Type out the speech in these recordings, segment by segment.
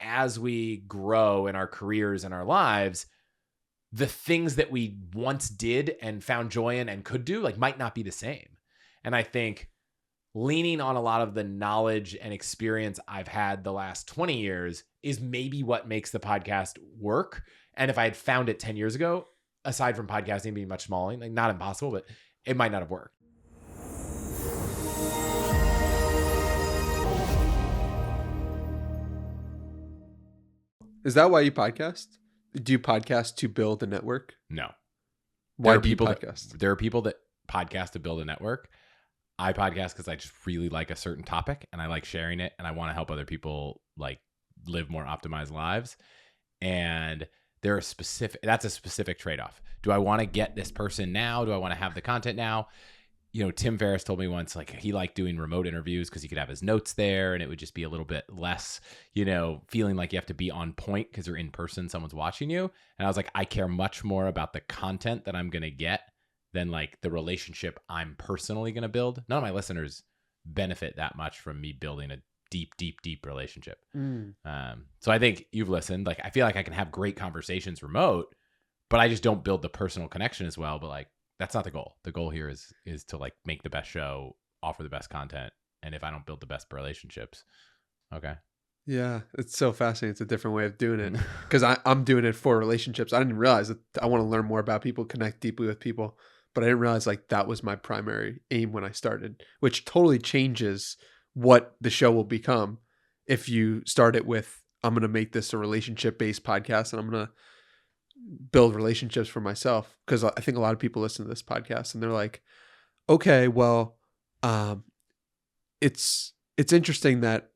as we grow in our careers and our lives, the things that we once did and found joy in and could do like might not be the same. And I think leaning on a lot of the knowledge and experience I've had the last 20 years is maybe what makes the podcast work. And if I had found it 10 years ago, aside from podcasting being much smaller, like not impossible, but it might not have worked. Is that why you podcast? Do you podcast to build a network? No. Why do you podcast? There are people that podcast to build a network. I podcast because I just really like a certain topic and I like sharing it and I want to help other people like live more optimized lives. And there are that's a specific trade-off. Do I want to get this person now? Do I want to have the content now? You know, Tim Ferriss told me once, like he liked doing remote interviews because he could have his notes there and it would just be a little bit less, you know, feeling like you have to be on point because you're in person, someone's watching you. And I was like, I care much more about the content that I'm going to get than like the relationship I'm personally going to build. None of my listeners benefit that much from me building a deep relationship. So I think you've listened. Like, I feel like I can have great conversations remote, but I just don't build the personal connection as well. But like, that's not the goal. The goal here is to like make the best show, offer the best content. And if I don't build the best relationships, okay. Yeah, it's so fascinating. It's a different way of doing it because I'm doing it for relationships. I didn't realize that I want to learn more about people, connect deeply with people, but I didn't realize like that was my primary aim when I started, which totally changes what the show will become. If you start it with, I'm going to make this a relationship-based podcast and I'm going to build relationships for myself. Because I think a lot of people listen to this podcast and they're like, okay, well, it's interesting that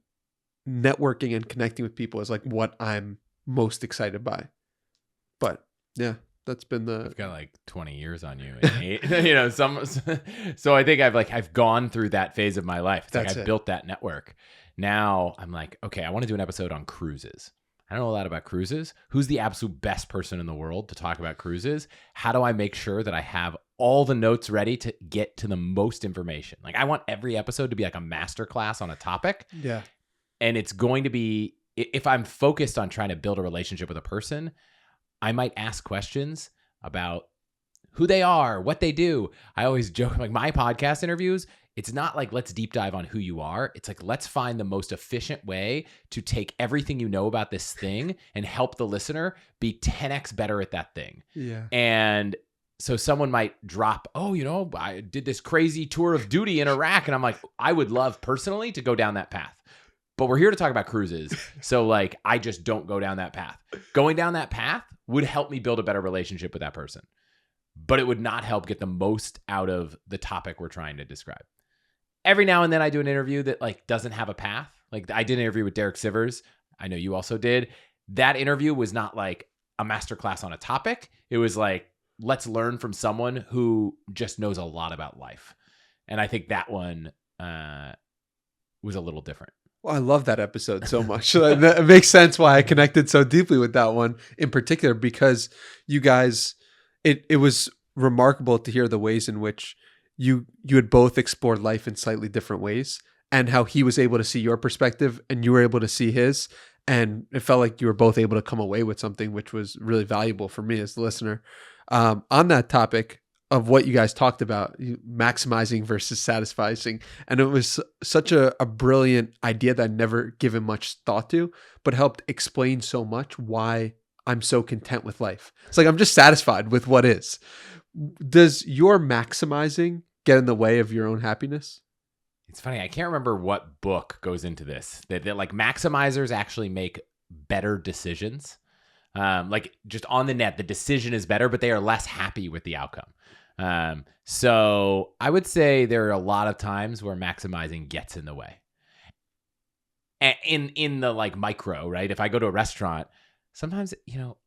networking and connecting with people is like what I'm most excited by. But yeah, that's been I've got like 20 years on you. You know, so I think I've gone through that phase of my life. It's like I've built that network. Now I'm like, okay, I want to do an episode on cruises. I don't know a lot about cruises. Who's the absolute best person in the world to talk about cruises? How do I make sure that I have all the notes ready to get to the most information? Like, I want every episode to be like a masterclass on a topic. Yeah. And it's going to be, if I'm focused on trying to build a relationship with a person, I might ask questions about who they are, what they do. I always joke, like my podcast interviews, it's not like, let's deep dive on who you are. It's like, let's find the most efficient way to take everything you know about this thing and help the listener be 10x better at that thing. Yeah. And so someone might drop, oh, you know, I did this crazy tour of duty in Iraq. And I'm like, I would love personally to go down that path. But we're here to talk about cruises. So like, I just don't go down that path. Going down that path would help me build a better relationship with that person. But it would not help get the most out of the topic we're trying to describe. Every now and then I do an interview that like doesn't have a path. Like I did an interview with Derek Sivers. I know you also did. That interview was not like a masterclass on a topic. It was like, let's learn from someone who just knows a lot about life. And I think that one was a little different. Well, I love that episode so much. It makes sense why I connected so deeply with that one in particular, because you guys, it was remarkable to hear the ways in which you had both explored life in slightly different ways and how he was able to see your perspective and you were able to see his. And it felt like you were both able to come away with something which was really valuable for me as the listener. On that topic of what you guys talked about, maximizing versus satisfying. And it was such a brilliant idea that I'd never given much thought to, but helped explain so much why I'm so content with life. It's like, I'm just satisfied with what is. Does your maximizing get in the way of your own happiness? It's funny. I can't remember what book goes into this. That like maximizers actually make better decisions. Like just on the net, the decision is better, but they are less happy with the outcome. So I would say there are a lot of times where maximizing gets in the way. In the like micro, right? If I go to a restaurant, sometimes, you know,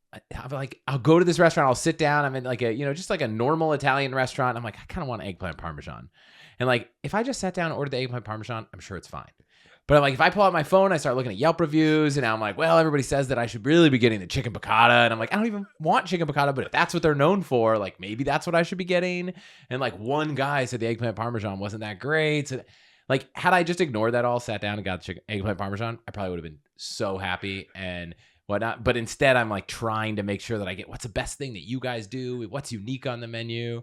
I'll go to this restaurant, I'll sit down, I'm in like a, you know, just like a normal Italian restaurant. I'm like, I kind of want eggplant parmesan. And like, if I just sat down and ordered the eggplant parmesan, I'm sure it's fine. But I'm like, if I pull out my phone, I start looking at Yelp reviews, and now I'm like, well, everybody says that I should really be getting the chicken piccata. And I'm like, I don't even want chicken piccata, but if that's what they're known for, like maybe that's what I should be getting. And like one guy said the eggplant parmesan wasn't that great. So Like, had I just ignored that all, sat down and got eggplant parmesan, I probably would have been so happy and whatnot. But instead, I'm like trying to make sure that I get what's the best thing that you guys do, what's unique on the menu.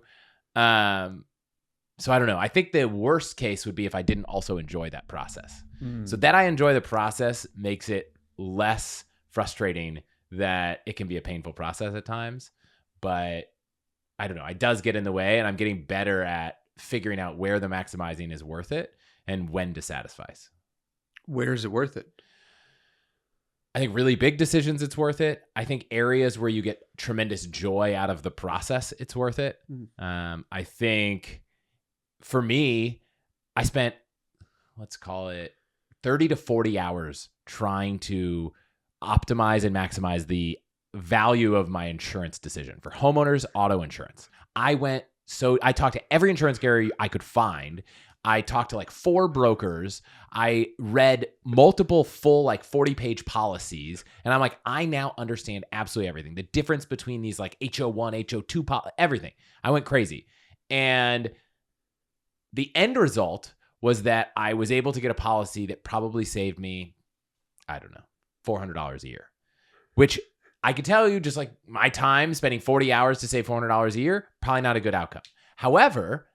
So I don't know. I think the worst case would be if I didn't also enjoy that process. So that I enjoy the process makes it less frustrating that it can be a painful process at times. But I don't know. It does get in the way, and I'm getting better at figuring out where the maximizing is worth it and when to satisfy. Where is it worth it? I think really big decisions, it's worth it. I think areas where you get tremendous joy out of the process, it's worth it. I think for me, I spent, let's call it 30 to 40 hours trying to optimize and maximize the value of my insurance decision for homeowners auto insurance. I talked to every insurance carrier I could find. I talked to like 4 brokers. I read multiple full 40-page policies. And I'm like, I now understand absolutely everything. The difference between these like HO1, HO2, everything. I went crazy. And the end result was that I was able to get a policy that probably saved me, I don't know, $400 a year, which I can tell you just like my time spending 40 hours to save $400 a year, probably not a good outcome. However,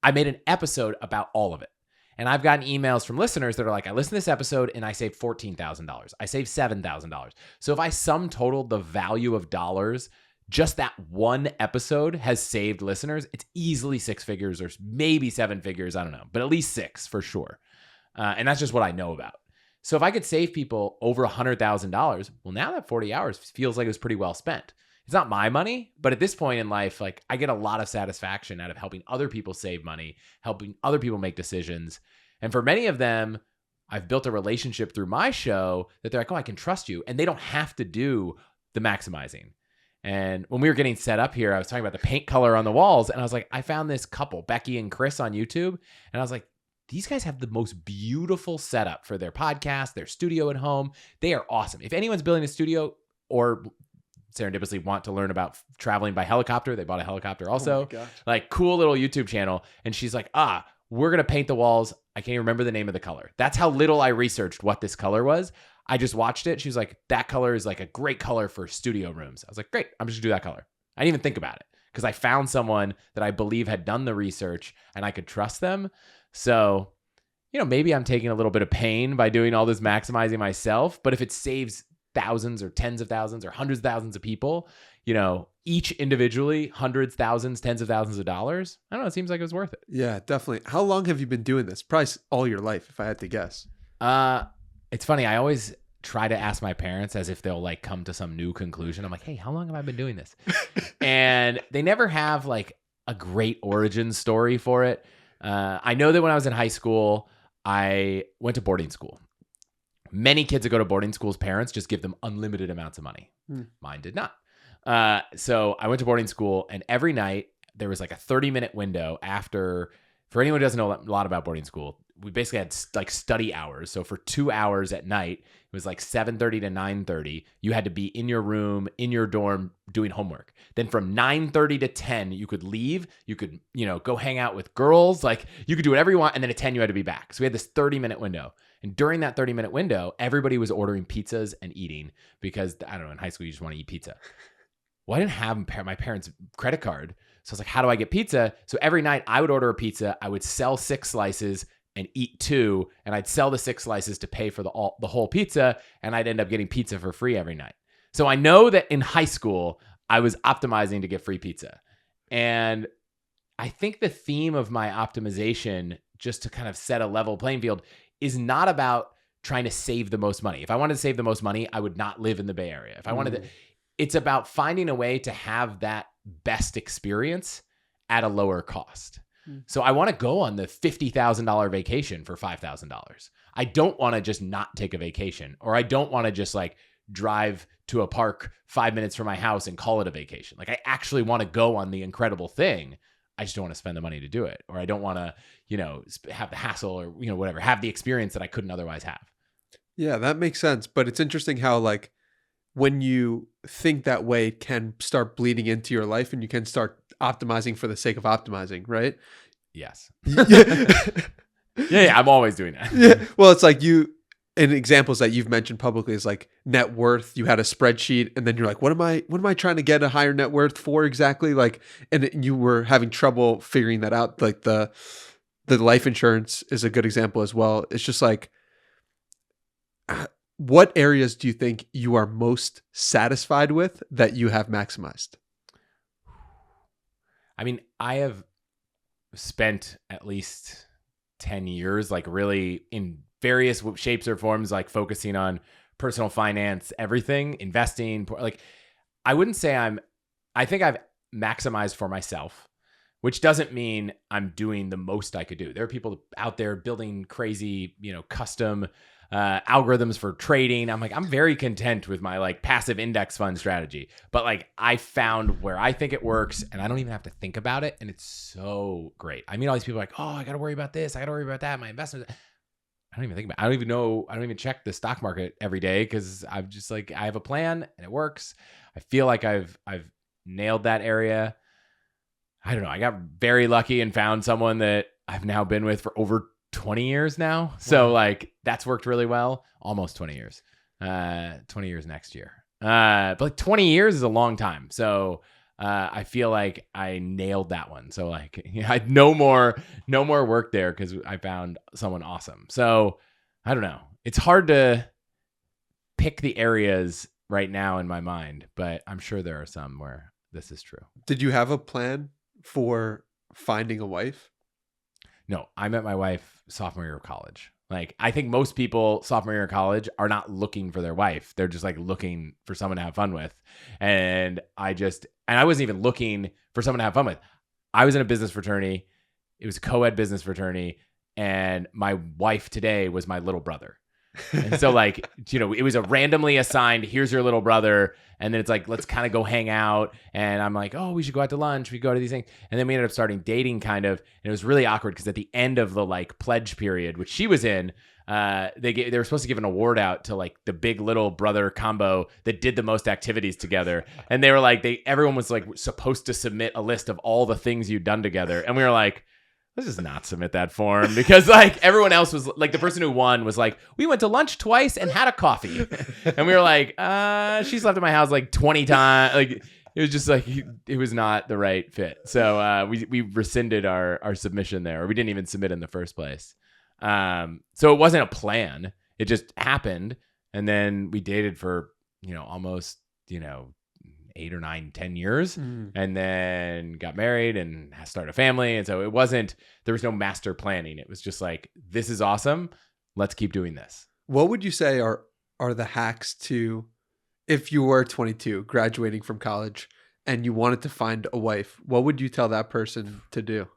I made an episode about all of it. And I've gotten emails from listeners that are like, I listened to this episode and I saved $14,000. I saved $7,000. So if I sum total the value of dollars, just that one episode has saved listeners. It's easily 6 figures or maybe 7 figures. I don't know, but at least 6 for sure. And that's just what I know about. So if I could save people over $100,000, well, now that 40 hours feels like it was pretty well spent. It's not my money, but at this point in life, like I get a lot of satisfaction out of helping other people save money, helping other people make decisions. And for many of them, I've built a relationship through my show that they're like, oh, I can trust you. And they don't have to do the maximizing. And when we were getting set up here, I was talking about the paint color on the walls. And I was like, I found this couple, Becky and Chris, on YouTube. And I was like, these guys have the most beautiful setup for their podcast, their studio at home. They are awesome. If anyone's building a studio or serendipitously want to learn about traveling by helicopter, they bought a helicopter also. Like cool little YouTube channel. And she's like, we're going to paint the walls. I can't even remember the name of the color. That's how little I researched what this color was. I just watched it. She was like, that color is like a great color for studio rooms. I was like, great. I'm just going to do that color. I didn't even think about it because I found someone that I believe had done the research and I could trust them. So, maybe I'm taking a little bit of pain by doing all this maximizing myself, but if it saves thousands or tens of thousands or hundreds of thousands of people, each individually, hundreds, thousands, tens of thousands of dollars, I don't know, it seems like it was worth it. Yeah, definitely. How long have you been doing this? Probably all your life, if I had to guess. It's funny. I always try to ask my parents as if they'll come to some new conclusion. I'm like, hey, how long have I been doing this? And they never have a great origin story for it. I know that when I was in high school, I went to boarding school. Many kids that go to boarding school's parents just give them unlimited amounts of money. Mine did not. So I went to boarding school, and every night there was a 30-minute window after. For anyone who doesn't know a lot about boarding school, we basically had study hours. So for 2 hours at night, it was 7:30 to 9:30. You had to be in your room, in your dorm, doing homework. Then from 9:30 to 10, you could leave. You could, go hang out with girls. You could do whatever you want. And then at 10, you had to be back. So we had this 30-minute window. And during that 30-minute window, everybody was ordering pizzas and eating because, I don't know, in high school, you just want to eat pizza. Well, I didn't have my parents' credit card. So I was like, how do I get pizza? So every night I would order a pizza. I would sell 6 slices and eat 2. And I'd sell the 6 slices to pay for the whole pizza. And I'd end up getting pizza for free every night. So I know that in high school, I was optimizing to get free pizza. And I think the theme of my optimization, just to kind of set a level playing field, is not about trying to save the most money. If I wanted to save the most money, I would not live in the Bay Area. If I wanted to, it's about finding a way to have that best experience at a lower cost. So I want to go on the $50,000 vacation for $5,000. I don't want to just not take a vacation, or I don't want to just drive to a park 5 minutes from my house and call it a vacation. I actually want to go on the incredible thing. I just don't want to spend the money to do it. Or I don't want to, have the hassle or, whatever, have the experience that I couldn't otherwise have. Yeah, that makes sense. But it's interesting how when you think that way, it can start bleeding into your life and you can start optimizing for the sake of optimizing, right? Yes. Yeah, I'm always doing that. Yeah. Well, it's like and examples that you've mentioned publicly is like net worth. You had a spreadsheet and then you're like, what am I trying to get a higher net worth for exactly? Like, and you were having trouble figuring that out. Like the life insurance is a good example as well. It's just like, what areas do you think you are most satisfied with that you have maximized? I mean, I have spent at least 10 years, like really in various shapes or forms, like focusing on personal finance, everything, investing. Like, I wouldn't say I think I've maximized for myself, which doesn't mean I'm doing the most I could do. There are people out there building crazy, custom algorithms for trading. I'm like, I'm very content with my like passive index fund strategy, but like I found where I think it works and I don't even have to think about it. And it's so great. I mean, all these people are like, oh, I got to worry about this. I got to worry about that. My investments. I don't even think about it. I don't even know. I don't even check the stock market every day because I'm just like, I have a plan and it works. I feel like I've nailed that area. I don't know. I got very lucky and found someone that I've now been with for over 20 years now. So like that's worked really well. Almost 20 years. 20 years next year. But like 20 years is a long time. So I feel like I nailed that one. So like I had no more work there because I found someone awesome. So I don't know. It's hard to pick the areas right now in my mind, but I'm sure there are some where this is true. Did you have a plan for finding a wife? No, I met my wife sophomore year of college. Like, I think most people sophomore year of college are not looking for their wife. They're just like looking for someone to have fun with. And I wasn't even looking for someone to have fun with. I was in a business fraternity. It was a co-ed business fraternity. And my wife today was my little brother. And so like, it was a randomly assigned, here's your little brother. And then it's like, let's kind of go hang out. And I'm like, oh, we should go out to lunch. We go to these things. And then we ended up starting dating kind of. And it was really awkward because at the end of the like pledge period, which she was in, they were supposed to give an award out to like the big little brother combo that did the most activities together. And they were like, everyone was like supposed to submit a list of all the things you'd done together. And we were like, let's just not submit that form because like everyone else was like, the person who won was like, we went to lunch twice and had a coffee. And we were like, she slept at my house like 20 times. Like it was just like, it was not the right fit. So we rescinded our submission there, or we didn't even submit in the first place. So it wasn't a plan. It just happened. And then we dated for, almost, 8 or 9, 10 years, and then got married and started a family. And so there was no master planning. It was just like, this is awesome. Let's keep doing this. What would you say are the hacks to, if you were 22 graduating from college and you wanted to find a wife, what would you tell that person to do?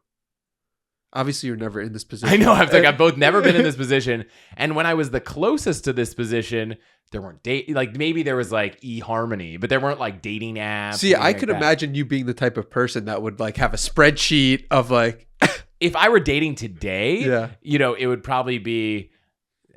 Obviously you're never in this position. I know. I've both never been in this position. And when I was the closest to this position, there weren't like maybe there was like eHarmony, but there weren't like dating apps. See, I could imagine you being the type of person that would like have a spreadsheet of like, if I were dating today, yeah, it would probably be,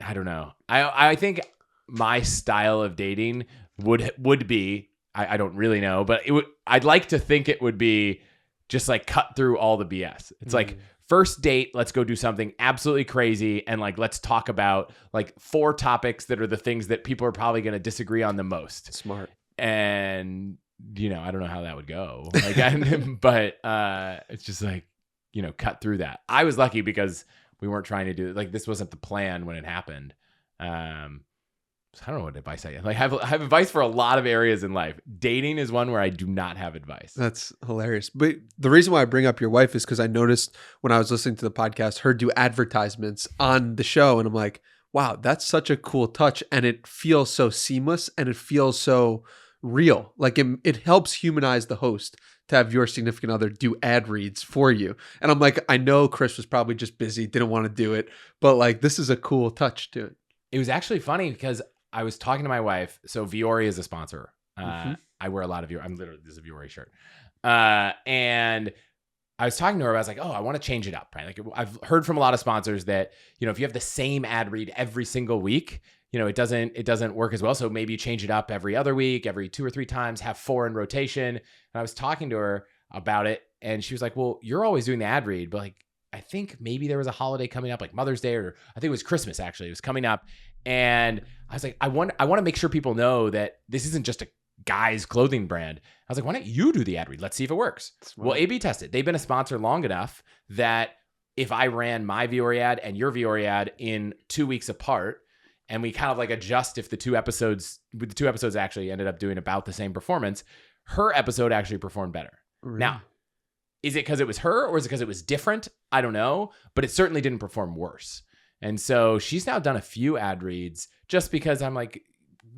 I don't know. I think my style of dating would be, I don't really know, but I'd like to think it would be just like cut through all the BS. It's like, first date, let's go do something absolutely crazy. And like, let's talk about like 4 topics that are the things that people are probably going to disagree on the most. Smart. And, I don't know how that would go. Like, but it's just like, cut through that. I was lucky because we weren't trying to do like, this wasn't the plan when it happened. So I don't know what advice I have. Like, I have advice for a lot of areas in life. Dating is one where I do not have advice. That's hilarious. But the reason why I bring up your wife is because I noticed when I was listening to the podcast, her do advertisements on the show. And I'm like, wow, that's such a cool touch. And it feels so seamless and it feels so real. Like it helps humanize the host to have your significant other do ad reads for you. And I'm like, I know Chris was probably just busy, didn't want to do it. But like, this is a cool touch to it. It was actually funny because I was talking to my wife. So Viore is a sponsor. I wear a lot of Viore. This is a Viore shirt. And I was talking to her. I was like, oh, I want to change it up. Right? Like I've heard from a lot of sponsors that, if you have the same ad read every single week, it doesn't work as well. So maybe you change it up every other week, every 2 or 3 times, have 4 in rotation. And I was talking to her about it. And she was like, well, you're always doing the ad read, but like, I think maybe there was a holiday coming up, like Mother's Day, or I think it was Christmas, actually. It was coming up. And I was like, I want to make sure people know that this isn't just a guy's clothing brand. I was like, why don't you do the ad read? Let's see if it works. Smart. Well, A/B test it. They've been a sponsor long enough that if I ran my Viore ad and your Viore ad in 2 weeks apart, and we kind of like adjust if the two episodes actually ended up doing about the same performance, her episode actually performed better. Really? Now, is it because it was her or is it because it was different? I don't know, but it certainly didn't perform worse. And so she's now done a few ad reads just because I'm like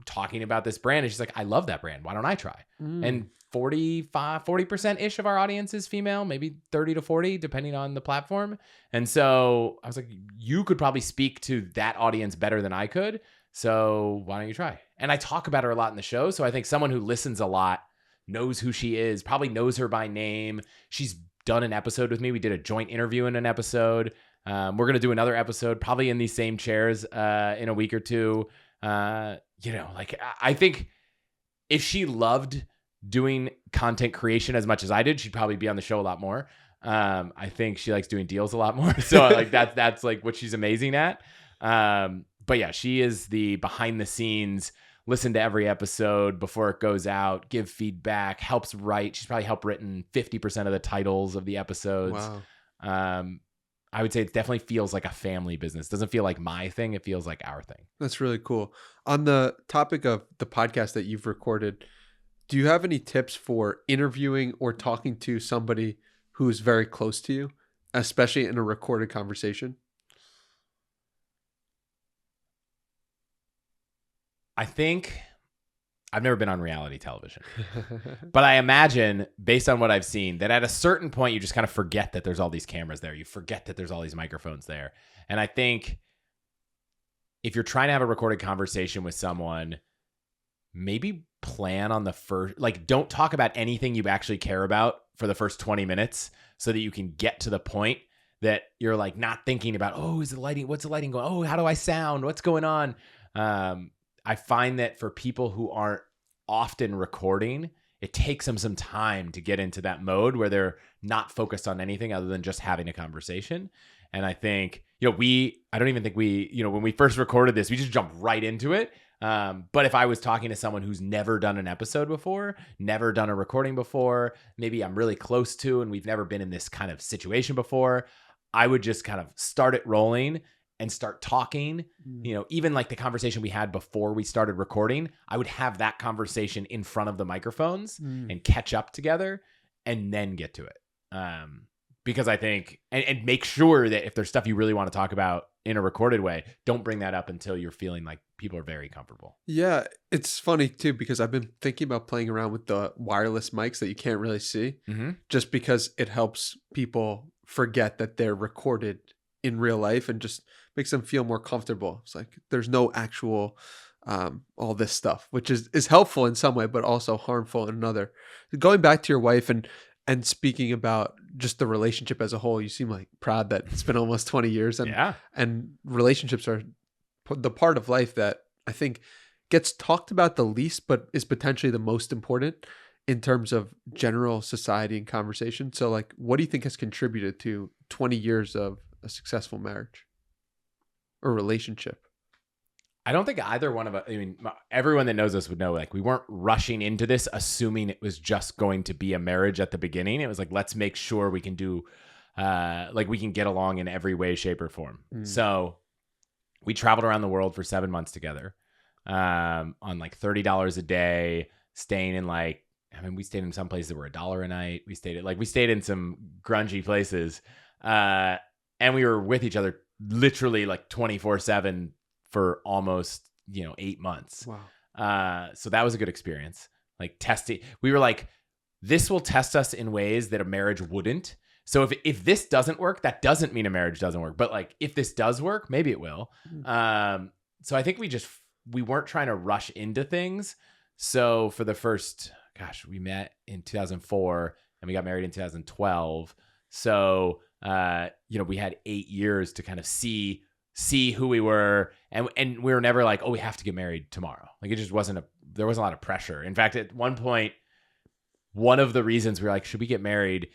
talking about this brand. And she's like, I love that brand. Why don't I try? And 40% ish of our audience is female, maybe 30 to 40, depending on the platform. And so I was like, you could probably speak to that audience better than I could. So why don't you try? And I talk about her a lot in the show. So I think someone who listens a lot knows who she is, probably knows her by name. She's done an episode with me. We did a joint interview in an episode. We're going to do another episode probably in these same chairs in a week or two. I think if she loved doing content creation as much as I did, she'd probably be on the show a lot more. I think she likes doing deals a lot more. So like that's like what she's amazing at. But yeah, she is the behind the scenes, listen to every episode before it goes out, give feedback, helps write. She's probably helped written 50% of the titles of the episodes. Wow. I would say it definitely feels like a family business. It doesn't feel like my thing. It feels like our thing. That's really cool. On the topic of the podcast that you've recorded, do you have any tips for interviewing or talking to somebody who's very close to you, especially in a recorded conversation? I think I've never been on reality television, but I imagine based on what I've seen that at a certain point, you just kind of forget that there's all these cameras there. You forget that there's all these microphones there. And I think if you're trying to have a recorded conversation with someone, maybe plan on the first, like, don't talk about anything you actually care about for the first 20 minutes so that you can get to the point that you're like not thinking about, oh, is the lighting, what's the lighting going? Oh, how do I sound? What's going on? I find that for people who aren't often recording, it takes them some time to get into that mode where they're not focused on anything other than just having a conversation. And I think, I don't even think when we first recorded this, we just jumped right into it. But if I was talking to someone who's never done an episode before, never done a recording before, maybe I'm really close to, and we've never been in this kind of situation before, I would just kind of start it rolling and start talking, even like the conversation we had before we started recording, I would have that conversation in front of the microphones and catch up together and then get to it. Because I think, and make sure that if there's stuff you really want to talk about in a recorded way, don't bring that up until you're feeling like people are very comfortable. Yeah, it's funny too, because I've been thinking about playing around with the wireless mics that you can't really see, just because it helps people forget that they're recorded in real life and just makes them feel more comfortable. It's like there's no actual all this stuff, which is helpful in some way, but also harmful in another. Going back to your wife and speaking about just the relationship as a whole, you seem like proud that it's been almost 20 years. And relationships are the part of life that I think gets talked about the least, but is potentially the most important in terms of general society and conversation. So like, what do you think has contributed to 20 years of a successful marriage or relationship? I don't think either one of us, everyone that knows us would know, like, we weren't rushing into this assuming it was just going to be a marriage at the beginning. It was like, let's make sure we can do, we can get along in every way, shape, or form. So we traveled around the world for 7 months together, on like $30 a day, staying in we stayed in some places that were $1 a night. We stayed in some grungy places, and we were with each other literally like 24/7 for almost, 8 months. Wow. So that was a good experience. Like testing, we were like, this will test us in ways that a marriage wouldn't. So if this doesn't work, that doesn't mean a marriage doesn't work. But like, if this does work, maybe it will. So I think we weren't trying to rush into things. So for the first, we met in 2004 and we got married in 2012. So, we had 8 years to kind of see who we were. And we were never like, oh, we have to get married tomorrow. Like, it just there wasn't a lot of pressure. In fact, at one point, one of the reasons we were like, should we get married?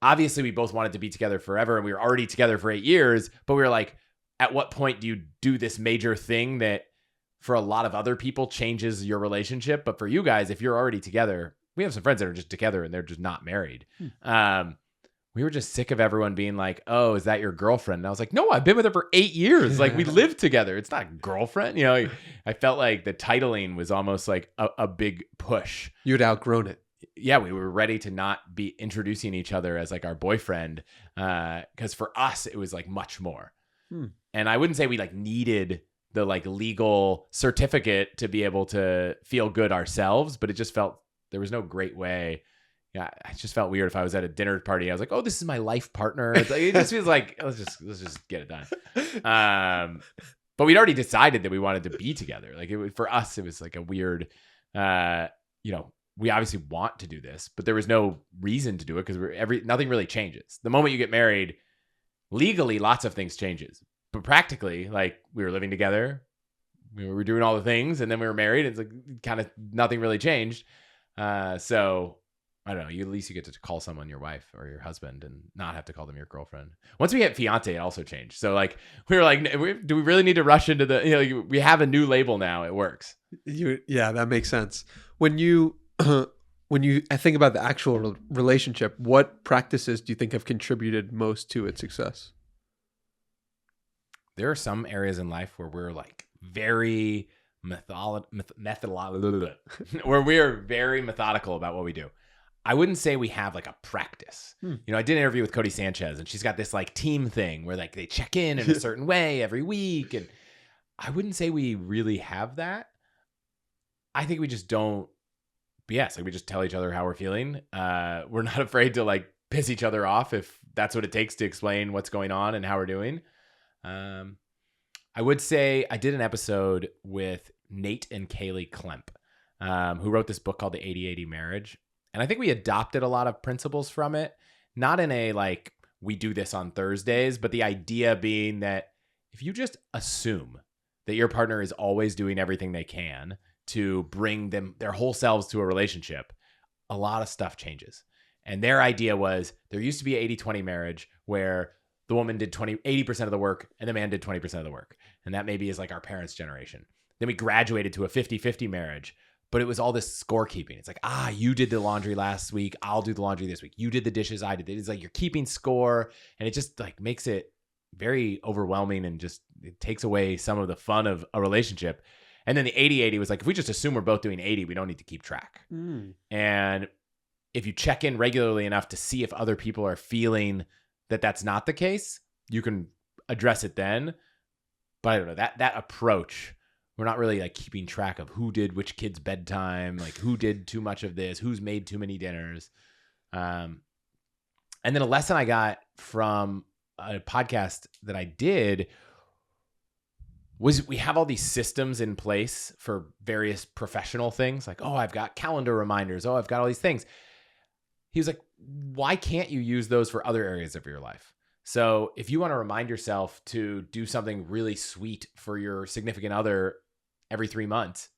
obviously we both wanted to be together forever, and we were already together for 8 years, but we were like, at what point do you do this major thing that for a lot of other people changes your relationship? But for you guys, if you're already together, we have some friends that are just together and they're just not married. We were just sick of everyone being like, oh, is that your girlfriend? And I was like, no, I've been with her for 8 years. Like, we lived together. It's not girlfriend. You know, I felt like the titling was almost like a big push. You'd outgrown it. Yeah, we were ready to not be introducing each other as like our boyfriend. Because for us, it was like much more. And I wouldn't say we like needed the like legal certificate to be able to feel good ourselves, but it just felt there was no great way. Yeah, I just felt weird if I was at a dinner party. I was like, "Oh, this is my life partner." It's like, it just feels like let's just get it done. But we'd already decided that we wanted to be together. Like for us, it was like a weird. We obviously want to do this, but there was no reason to do it because nothing really changes. The moment you get married, legally, lots of things changes, but practically, like we were living together, we were doing all the things, and then we were married. It's like kind of nothing really changed. So. I don't know. At least you get to call someone your wife or your husband and not have to call them your girlfriend. Once we hit fiance, it also changed. So like we were like, do we really need to rush into the? We have a new label now. It works. Yeah, that makes sense. When you I think about the actual relationship, what practices do you think have contributed most to its success? There are some areas in life where we're like very where we are very methodical about what we do. I wouldn't say we have like a practice. I did an interview with Cody Sanchez, and she's got this like team thing where like they check in a certain way every week. And I wouldn't say we really have that. I think we just don't BS. Like we just tell each other how we're feeling. We're not afraid to like piss each other off if that's what it takes to explain what's going on and how we're doing. I would say I did an episode with Nate and Kaylee Klemp, who wrote this book called The 80-80 Marriage. And I think we adopted a lot of principles from it, not in a like, we do this on Thursdays, but the idea being that if you just assume that your partner is always doing everything they can to bring their whole selves to a relationship, a lot of stuff changes. And their idea was there used to be an 80-20 marriage where the woman did 80% of the work and the man did 20% of the work. And that maybe is like our parents' generation. Then we graduated to a 50-50 marriage. But it was all this scorekeeping. It's like, you did the laundry last week. I'll do the laundry this week. You did the dishes. I did it. It's like you're keeping score. And it just like makes it very overwhelming and just it takes away some of the fun of a relationship. And then the 80-80 was like, if we just assume we're both doing 80, we don't need to keep track. And if you check in regularly enough to see if other people are feeling that that's not the case, you can address it then. But I don't know, that approach, we're not really like keeping track of who did which kid's bedtime, like who did too much of this, who's made too many dinners. And then a lesson I got from a podcast that I did was we have all these systems in place for various professional things. Like, I've got calendar reminders. I've got all these things. He was like, why can't you use those for other areas of your life? So if you want to remind yourself to do something really sweet for your significant other every 3 months,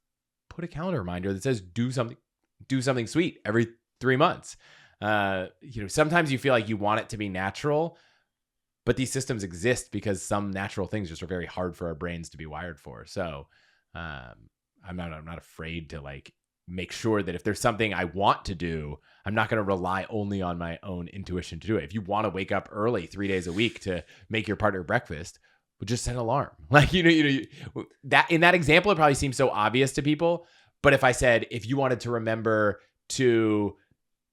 put a calendar reminder that says do something sweet every 3 months. Sometimes you feel like you want it to be natural, but these systems exist because some natural things just are very hard for our brains to be wired for. So I'm not afraid to like make sure that if there's something I want to do, I'm not going to rely only on my own intuition to do it. If you want to wake up early 3 days a week to make your partner breakfast, but just set an alarm. Like, that in that example, it probably seems so obvious to people. But if I said, if you wanted to remember to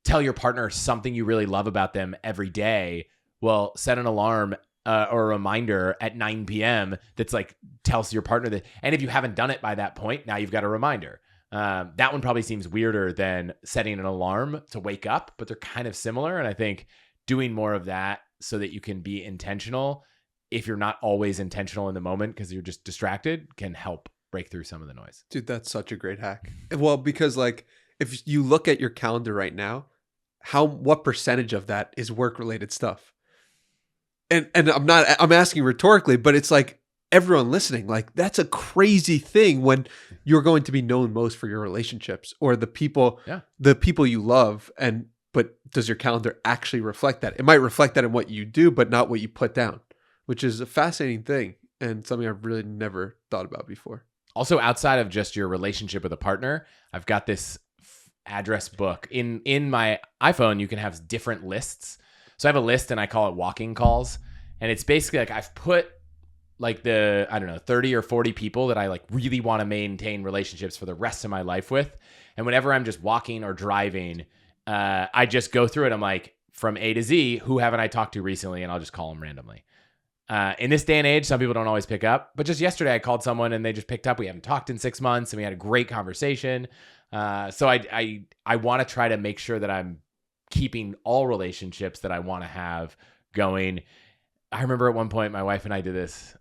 tell your partner something you really love about them every day, well, set an alarm or a reminder at 9 p.m. that's like tells your partner that. And if you haven't done it by that point, now you've got a reminder. That one probably seems weirder than setting an alarm to wake up, but they're kind of similar. And I think doing more of that so that you can be intentional, if you're not always intentional in the moment because you're just distracted, can help break through some of the noise. Dude, that's such a great hack. Well, because like if you look at your calendar right now, what percentage of that is work-related stuff? And I'm asking rhetorically, but it's like everyone listening, like that's a crazy thing when you're going to be known most for your relationships or the people you love. And but does your calendar actually reflect that? It might reflect that in what you do, but not what you put down, which is a fascinating thing and something I've really never thought about before. Also, outside of just your relationship with a partner, I've got this address book. In my iPhone, you can have different lists. So I have a list and I call it walking calls. And it's basically like I've put like 30 or 40 people that I like really want to maintain relationships for the rest of my life with. And whenever I'm just walking or driving, I just go through it. I'm like, from A to Z, who haven't I talked to recently? And I'll just call them randomly. In this day and age, some people don't always pick up. But just yesterday, I called someone and they just picked up. We haven't talked in 6 months and we had a great conversation. So I want to try to make sure that I'm keeping all relationships that I want to have going. I remember at one point, my wife and I did this.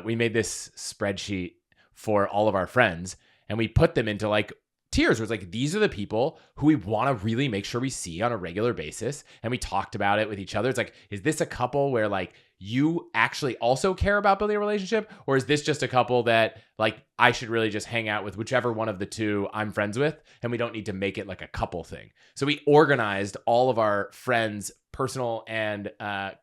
We made this spreadsheet for all of our friends and we put them into like tiers where it's like, these are the people who we want to really make sure we see on a regular basis. And we talked about it with each other. It's like, is this a couple where like you actually also care about building a relationship? Or is this just a couple that like I should really just hang out with whichever one of the two I'm friends with? And we don't need to make it like a couple thing. So we organized all of our friends, personal and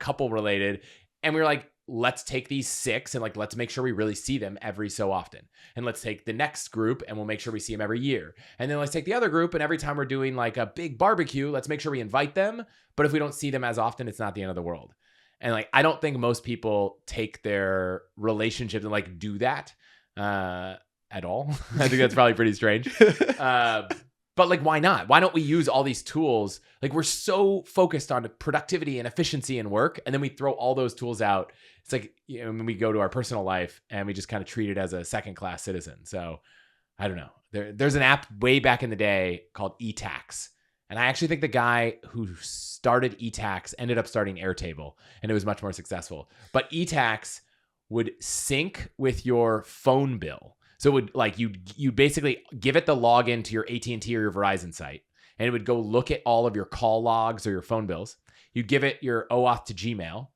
couple related. And we were like, let's take these 6 and like, let's make sure we really see them every so often. And let's take the next group and we'll make sure we see them every year. And then let's take the other group. And every time we're doing like a big barbecue, let's make sure we invite them. But if we don't see them as often, it's not the end of the world. And like, I don't think most people take their relationships and like do that at all. I think that's probably pretty strange. But like, why not? Why don't we use all these tools? Like we're so focused on productivity and efficiency and work. And then we throw all those tools out. It's like, you know, when we go to our personal life and we just kind of treat it as a second-class citizen. So I don't know. There's an app way back in the day called eTax. And I actually think the guy who started eTax ended up starting Airtable and it was much more successful. But eTax would sync with your phone bill. So it would like you basically give it the login to your AT&T or your Verizon site, and it would go look at all of your call logs or your phone bills. You'd give it your OAuth to Gmail,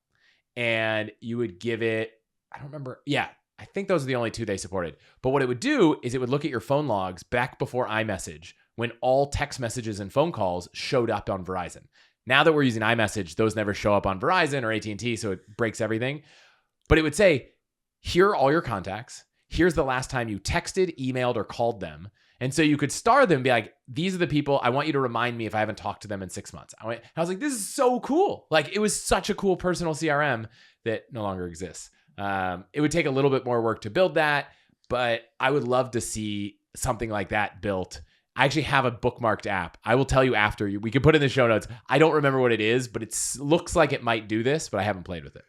and you would give it, I don't remember. Yeah, I think those are the only 2 they supported. But what it would do is it would look at your phone logs back before iMessage when all text messages and phone calls showed up on Verizon. Now that we're using iMessage, those never show up on Verizon or AT&T, so it breaks everything. But it would say, here are all your contacts. Here's the last time you texted, emailed, or called them. And so you could star them and be like, these are the people I want you to remind me if I haven't talked to them in 6 months. I was like, this is so cool. Like it was such a cool personal CRM that no longer exists. It would take a little bit more work to build that, but I would love to see something like that built. I actually have a bookmarked app. I will tell you after. We can put it in the show notes. I don't remember what it is, but it looks like it might do this, but I haven't played with it.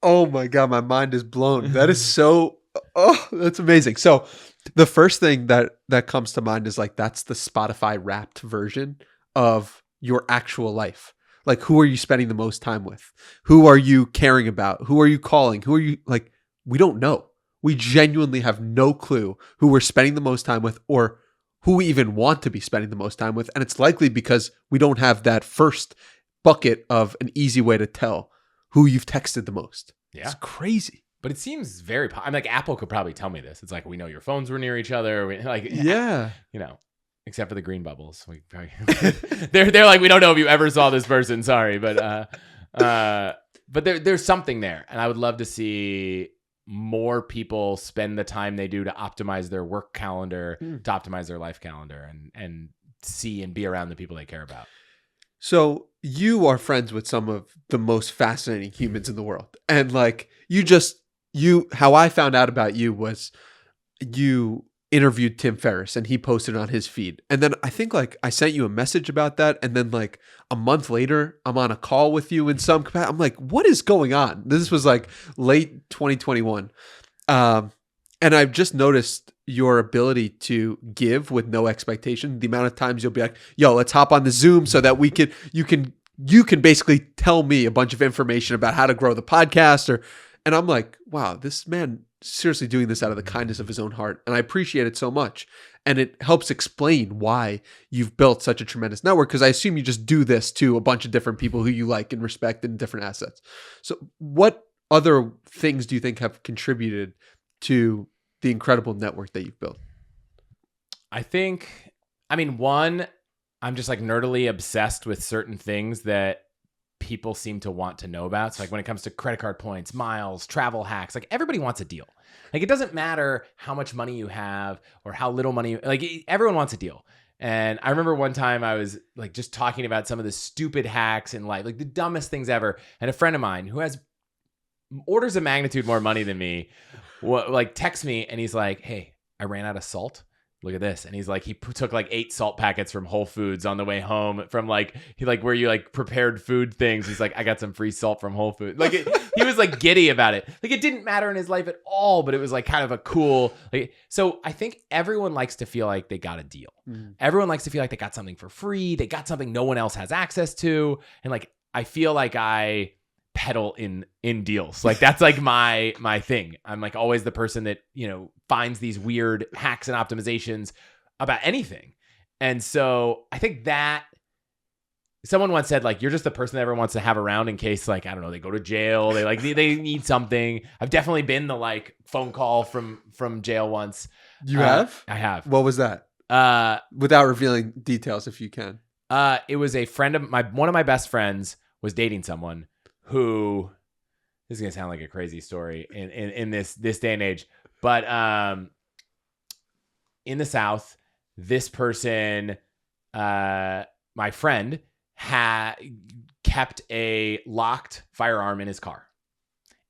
Oh my God, my mind is blown. That is so... Oh, that's amazing. So the first thing that comes to mind is like, that's the Spotify wrapped version of your actual life. Like, who are you spending the most time with? Who are you caring about? Who are you calling? Who are you like, we don't know. We genuinely have no clue who we're spending the most time with or who we even want to be spending the most time with. And it's likely because we don't have that first bucket of an easy way to tell who you've texted the most. Yeah. It's crazy. But it seems very, I'm like, Apple could probably tell me this. It's like, we know your phones were near each other. Yeah. You know, except for the green bubbles. We probably, they're like, we don't know if you ever saw this person. Sorry. But there's something there. And I would love to see more people spend the time they do to optimize their work calendar, to optimize their life calendar and see and be around the people they care about. So you are friends with some of the most fascinating humans in the world. And like, how I found out about you was you interviewed Tim Ferriss and he posted it on his feed. And then I think like I sent you a message about that. And then like a month later, I'm on a call with you in some capacity. I'm like, what is going on? This was like late 2021. And I've just noticed your ability to give with no expectation. The amount of times you'll be like, yo, let's hop on the Zoom so that you can basically tell me a bunch of information about how to grow the podcast. And I'm like, wow, this man seriously doing this out of the kindness of his own heart. And I appreciate it so much. And it helps explain why you've built such a tremendous network. Because I assume you just do this to a bunch of different people who you like and respect in different assets. So what other things do you think have contributed to the incredible network that you've built? One, I'm just like nerdily obsessed with certain things that people seem to want to know about. So like when it comes to credit card points, miles, travel hacks, like everybody wants a deal. Like it doesn't matter how much money you have or how little money, like everyone wants a deal. And I remember one time I was like just talking about some of the stupid hacks in life, like the dumbest things ever. And a friend of mine who has orders of magnitude more money than me, like texts me and he's like, "Hey, I ran out of salt. Look at this." And he's like, he took like 8 salt packets from Whole Foods on the way home from like, he like where you like prepared food things. He's like, "I got some free salt from Whole Foods." Like he was like giddy about it. Like it didn't matter in his life at all, but it was like kind of a cool, like, so I think everyone likes to feel like they got a deal. Everyone likes to feel like they got something for free. They got something no one else has access to. And like, I feel like I peddle in deals. Like that's like my thing. I'm like always the person that, you know, finds these weird hacks and optimizations about anything. And so I think that someone once said like, you're just the person that everyone wants to have around in case like, I don't know, they go to jail, they like they need something. I've definitely been the like phone call from jail once. You have? I have. What was that? Without revealing details if you can. It was a friend of one of my best friends was dating someone who, this is gonna sound like a crazy story in this day and age, but in the South, this person, my friend, had kept a locked firearm in his car,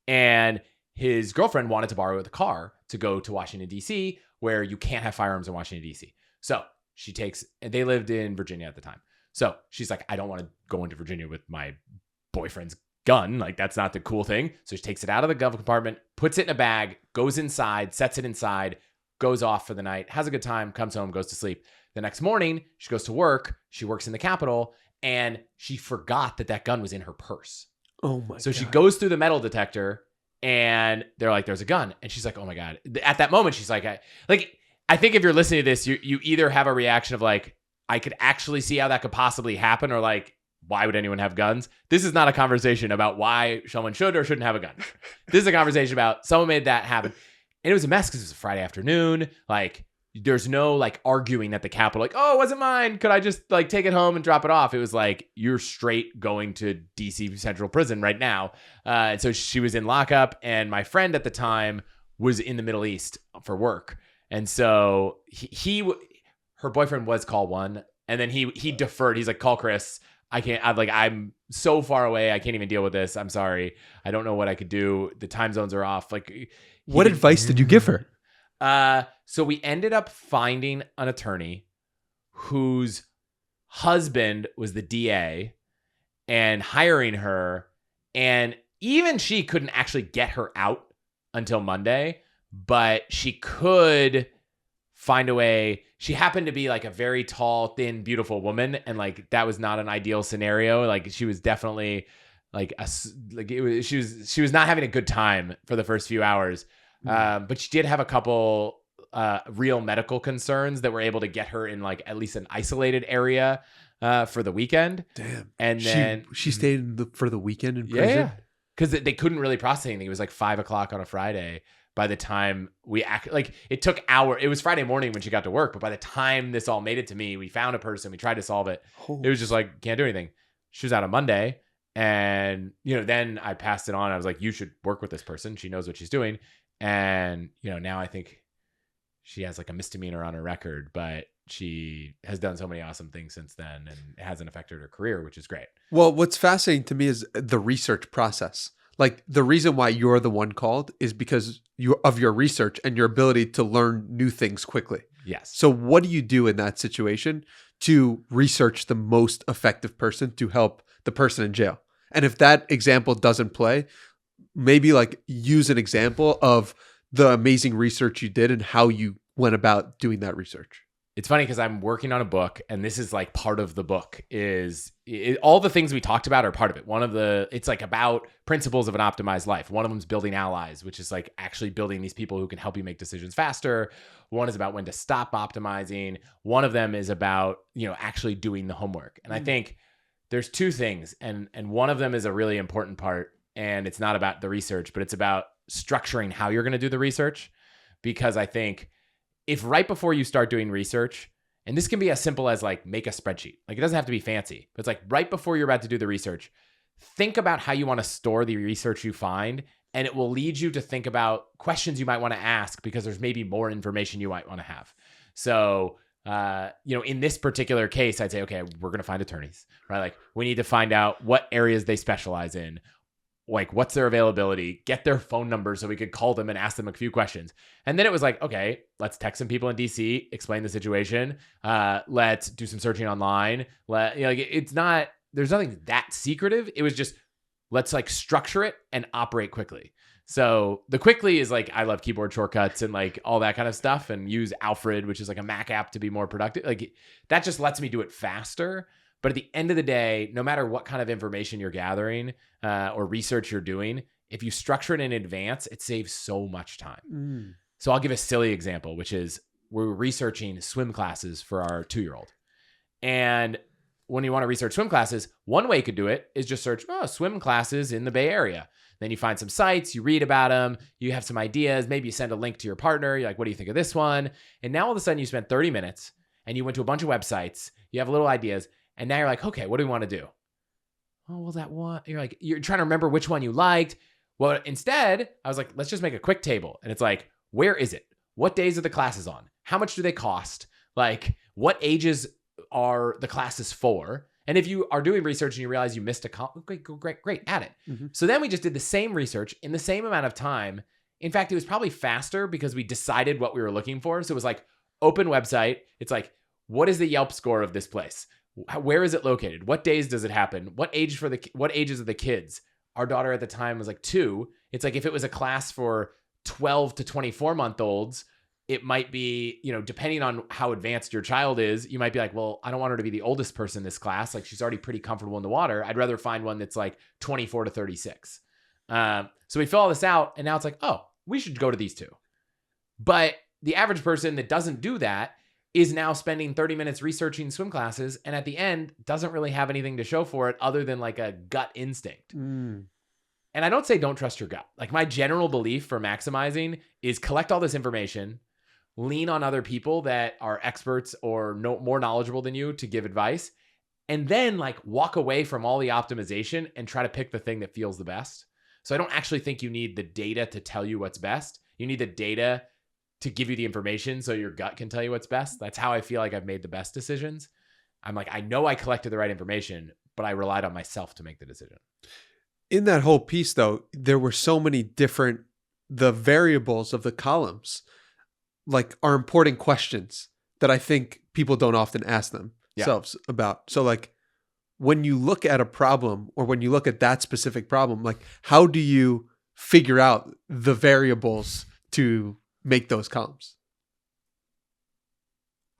and his girlfriend wanted to borrow the car to go to Washington D.C., where you can't have firearms in Washington D.C. So they lived in Virginia at the time. So she's like, "I don't want to go into Virginia with my boyfriend's gun. Like that's not the cool thing." So she takes it out of the glove compartment, puts it in a bag, goes inside, sets it inside, goes off for the night, has a good time, comes home, goes to sleep. The next morning, she goes to work. She works in the Capitol, and she forgot that gun was in her purse. Oh my God. So she goes through the metal detector, and they're like, "There's a gun." And she's like, "Oh my God." At that moment, she's like, I think if you're listening to this, you either have a reaction of like, I could actually see how that could possibly happen, or like, why would anyone have guns? This is not a conversation about why someone should or shouldn't have a gun. This is a conversation about someone made that happen. And it was a mess because it was a Friday afternoon. Like, there's no like arguing at the Capitol, like, "Oh, it wasn't mine. Could I just like take it home and drop it off?" It was like, you're straight going to DC Central Prison right now. And so she was in lockup, and my friend at the time was in the Middle East for work. And so her boyfriend was call one, and then he deferred. He's like, "Call Chris. I'm so far away. I can't even deal with this. I'm sorry. I don't know what I could do. The time zones are off." Like, what advice did you give her? So we ended up finding an attorney whose husband was the DA and hiring her. And even she couldn't actually get her out until Monday, but she could find a way. She happened to be like a very tall, thin, beautiful woman, and like that was not an ideal scenario. Like she was definitely she was not having a good time for the first few hours. But she did have a couple real medical concerns that were able to get her in like at least an isolated area for the weekend. Damn. And then she stayed for the weekend in prison. Yeah, because they couldn't really process anything. It was like 5:00 on a Friday. By the time it took it was Friday morning when she got to work, but by the time this all made it to me, we found a person, we tried to solve it. It was just like, can't do anything. She was out on Monday, and then I passed it on. I was like, "You should work with this person. She knows what she's doing." And now I think she has like a misdemeanor on her record, but she has done so many awesome things since then, and it hasn't affected her career, which is great. Well, what's fascinating to me is the research process. Like the reason why you're the one called is because of your research and your ability to learn new things quickly. Yes. So what do you do in that situation to research the most effective person to help the person in jail? And if that example doesn't play, maybe like use an example of the amazing research you did and how you went about doing that research. It's funny because I'm working on a book, and this is like part of the book all the things we talked about are part of it. It's like about principles of an optimized life. One of them is building allies, which is like actually building these people who can help you make decisions faster. One is about when to stop optimizing. One of them is about, actually doing the homework. And I think there's two things, and one of them is a really important part, and it's not about the research, but it's about structuring how you're going to do the research. Because I think if right before you start doing research And this can be as simple as like make a spreadsheet. Like it doesn't have to be fancy, but it's like right before you're about to do the research, think about how you want to store the research you find, and it will lead you to think about questions you might want to ask because there's maybe more information you might want to have. So, in this particular case, I'd say, okay, we're going to find attorneys, right? Like we need to find out what areas they specialize in, like what's their availability, get their phone number so we could call them and ask them a few questions. And then it was like, okay, let's text some people in DC, explain the situation. Let's do some searching online. It's not, there's nothing that secretive. It was just, let's like structure it and operate quickly. So the quickly is like, I love keyboard shortcuts and like all that kind of stuff, and use Alfred, which is like a Mac app, to be more productive. Like that just lets me do it faster. But at the end of the day, no matter what kind of information you're gathering or research you're doing, if you structure it in advance, it saves so much time. So I'll give a silly example, which is we're researching swim classes for our 2-year-old. And when you want to research swim classes, one way you could do it is just search swim classes in the Bay Area. Then you find some sites, you read about them, you have some ideas, maybe you send a link to your partner. You're like, what do you think of this one? And now all of a sudden you spent 30 minutes and you went to a bunch of websites, you have little ideas, and now you're like, okay, what do we want to do? Oh, well, that one, you're trying to remember which one you liked. Well, instead, I was like, let's just make a quick table. And it's like, where is it? What days are the classes on? How much do they cost? Like, what ages are the classes for? And if you are doing research and you realize you missed great, add it. Mm-hmm. So then we just did the same research in the same amount of time. In fact, it was probably faster because we decided what we were looking for. So it was like open website. It's like, what is the Yelp score of this place? Where is it located? What days does it happen? What ages are the kids? Our daughter at the time was like 2. It's like if it was a class for 12 to 24-month-olds, it might be, depending on how advanced your child is, you might be like, well, I don't want her to be the oldest person in this class. Like she's already pretty comfortable in the water. I'd rather find one that's like 24 to 36. So we fill all this out, and now it's like, oh, we should go to these 2. But the average person that doesn't do that is now spending 30 minutes researching swim classes, and at the end doesn't really have anything to show for it other than like a gut instinct. And I don't say don't trust your gut. Like my general belief for maximizing is collect all this information, lean on other people that are experts or more knowledgeable than you to give advice, and then like walk away from all the optimization and try to pick the thing that feels the best. So I don't actually think you need the data to tell you what's best. You need the data to give you the information so your gut can tell you what's best. That's how I feel like I've made the best decisions. I'm like, I know I collected the right information, but I relied on myself to make the decision. In that whole piece though, there were so many the variables of the columns like are important questions that I think people don't often ask themselves about. So like when you look at a problem or when you look at that specific problem, like how do you figure out the variables to make those columns?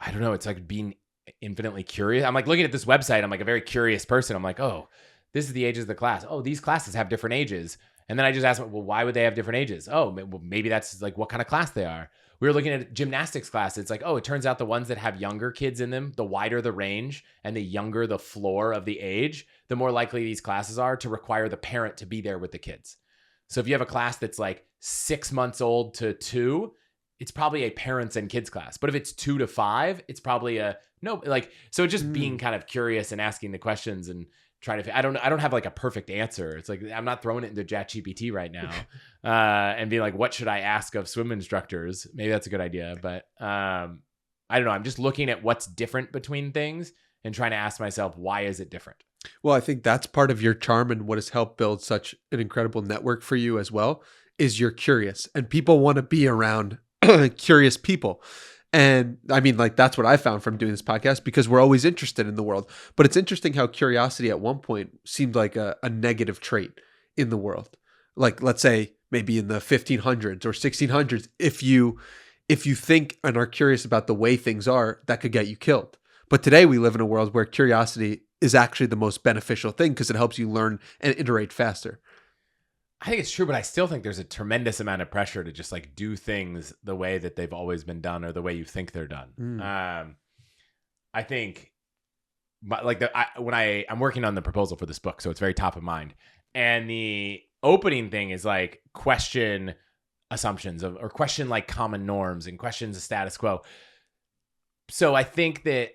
I don't know. It's like being infinitely curious. I'm like looking at this website. I'm like a very curious person. I'm like, oh, this is the ages of the class. Oh, these classes have different ages. And then I just asked, well, why would they have different ages? Oh, well, maybe that's like what kind of class they are. We were looking at gymnastics class. It's like, oh, it turns out the ones that have younger kids in them, the wider the range and the younger the floor of the age, the more likely these classes are to require the parent to be there with the kids. So if you have a class that's like 6 months old to 2, it's probably a parents and kids class. But if it's 2 to 5, it's probably so just being kind of curious and asking the questions and trying to, I don't have like a perfect answer. It's like, I'm not throwing it into ChatGPT right now and being like, what should I ask of swim instructors? Maybe that's a good idea. But I don't know. I'm just looking at what's different between things and trying to ask myself, why is it different? Well, I think that's part of your charm and what has helped build such an incredible network for you as well, is you're curious and people want to be around curious people. And I mean, like, that's what I found from doing this podcast, because we're always interested in the world. But it's interesting how curiosity at one point seemed like a negative trait in the world. Like, let's say maybe in the 1500s or 1600s, if you think and are curious about the way things are, that could get you killed. But today we live in a world where curiosity is actually the most beneficial thing because it helps you learn and iterate faster. I think it's true, but I still think there's a tremendous amount of pressure to just like do things the way that they've always been done or the way you think they're done. I think I'm working on the proposal for this book, so it's very top of mind. And the opening thing is like question assumptions or question like common norms and questions the status quo. So I think that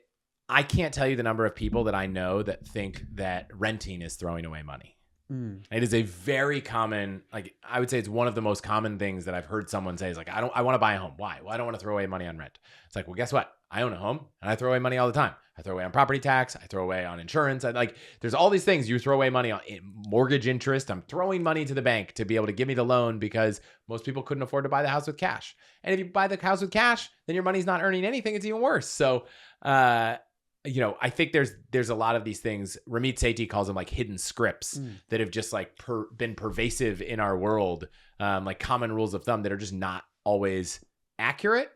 I can't tell you the number of people that I know that think that renting is throwing away money. It is a very common, like, I would say it's one of the most common things that I've heard someone say is like, I want to buy a home. Why? Well, I don't want to throw away money on rent. It's like, well, guess what? I own a home and I throw away money all the time. I throw away on property tax. I throw away on insurance. There's all these things you throw away money on. Mortgage interest. I'm throwing money to the bank to be able to give me the loan because most people couldn't afford to buy the house with cash. And if you buy the house with cash, then your money's not earning anything. It's even worse. So, I think there's a lot of these things. Ramit Sethi calls them like hidden scripts that have just like been pervasive in our world, like common rules of thumb that are just not always accurate.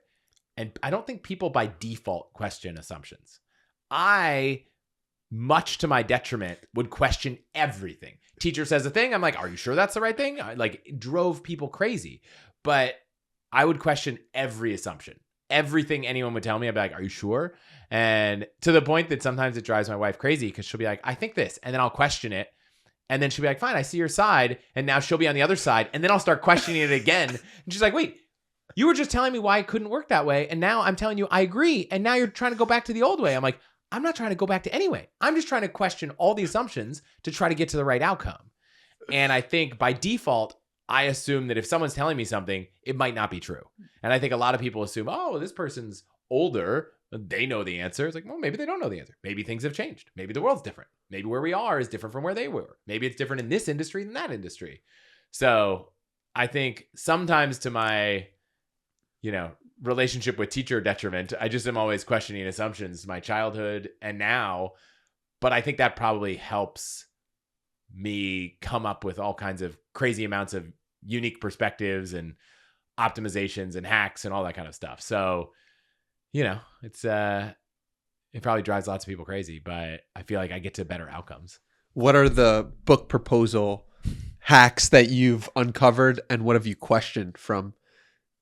And I don't think people by default question assumptions. I, much to my detriment, would question everything. Teacher says a thing, I'm like, are you sure that's the right thing? It drove people crazy. But I would question every assumption. Everything anyone would tell me, I'd be like, are you sure? And to the point that sometimes it drives my wife crazy because she'll be like, I think this. And then I'll question it. And then she'll be like, fine, I see your side. And now she'll be on the other side. And then I'll start questioning it again. And she's like, wait, you were just telling me why it couldn't work that way. And now I'm telling you I agree. And now you're trying to go back to the old way. I'm like, I'm not trying to go back to any way. I'm just trying to question all the assumptions to try to get to the right outcome. And I think by default, I assume that if someone's telling me something, it might not be true. And I think a lot of people assume, oh, this person's older. They know the answer. It's like, well, maybe they don't know the answer. Maybe things have changed. Maybe the world's different. Maybe where we are is different from where they were. Maybe it's different in this industry than that industry. So I think sometimes to my, relationship with teacher detriment, I just am always questioning assumptions, my childhood and now. But I think that probably helps me come up with all kinds of crazy amounts of unique perspectives and optimizations and hacks and all that kind of stuff. So, it's it probably drives lots of people crazy, but I feel like I get to better outcomes. What are the book proposal hacks that you've uncovered, and what have you questioned from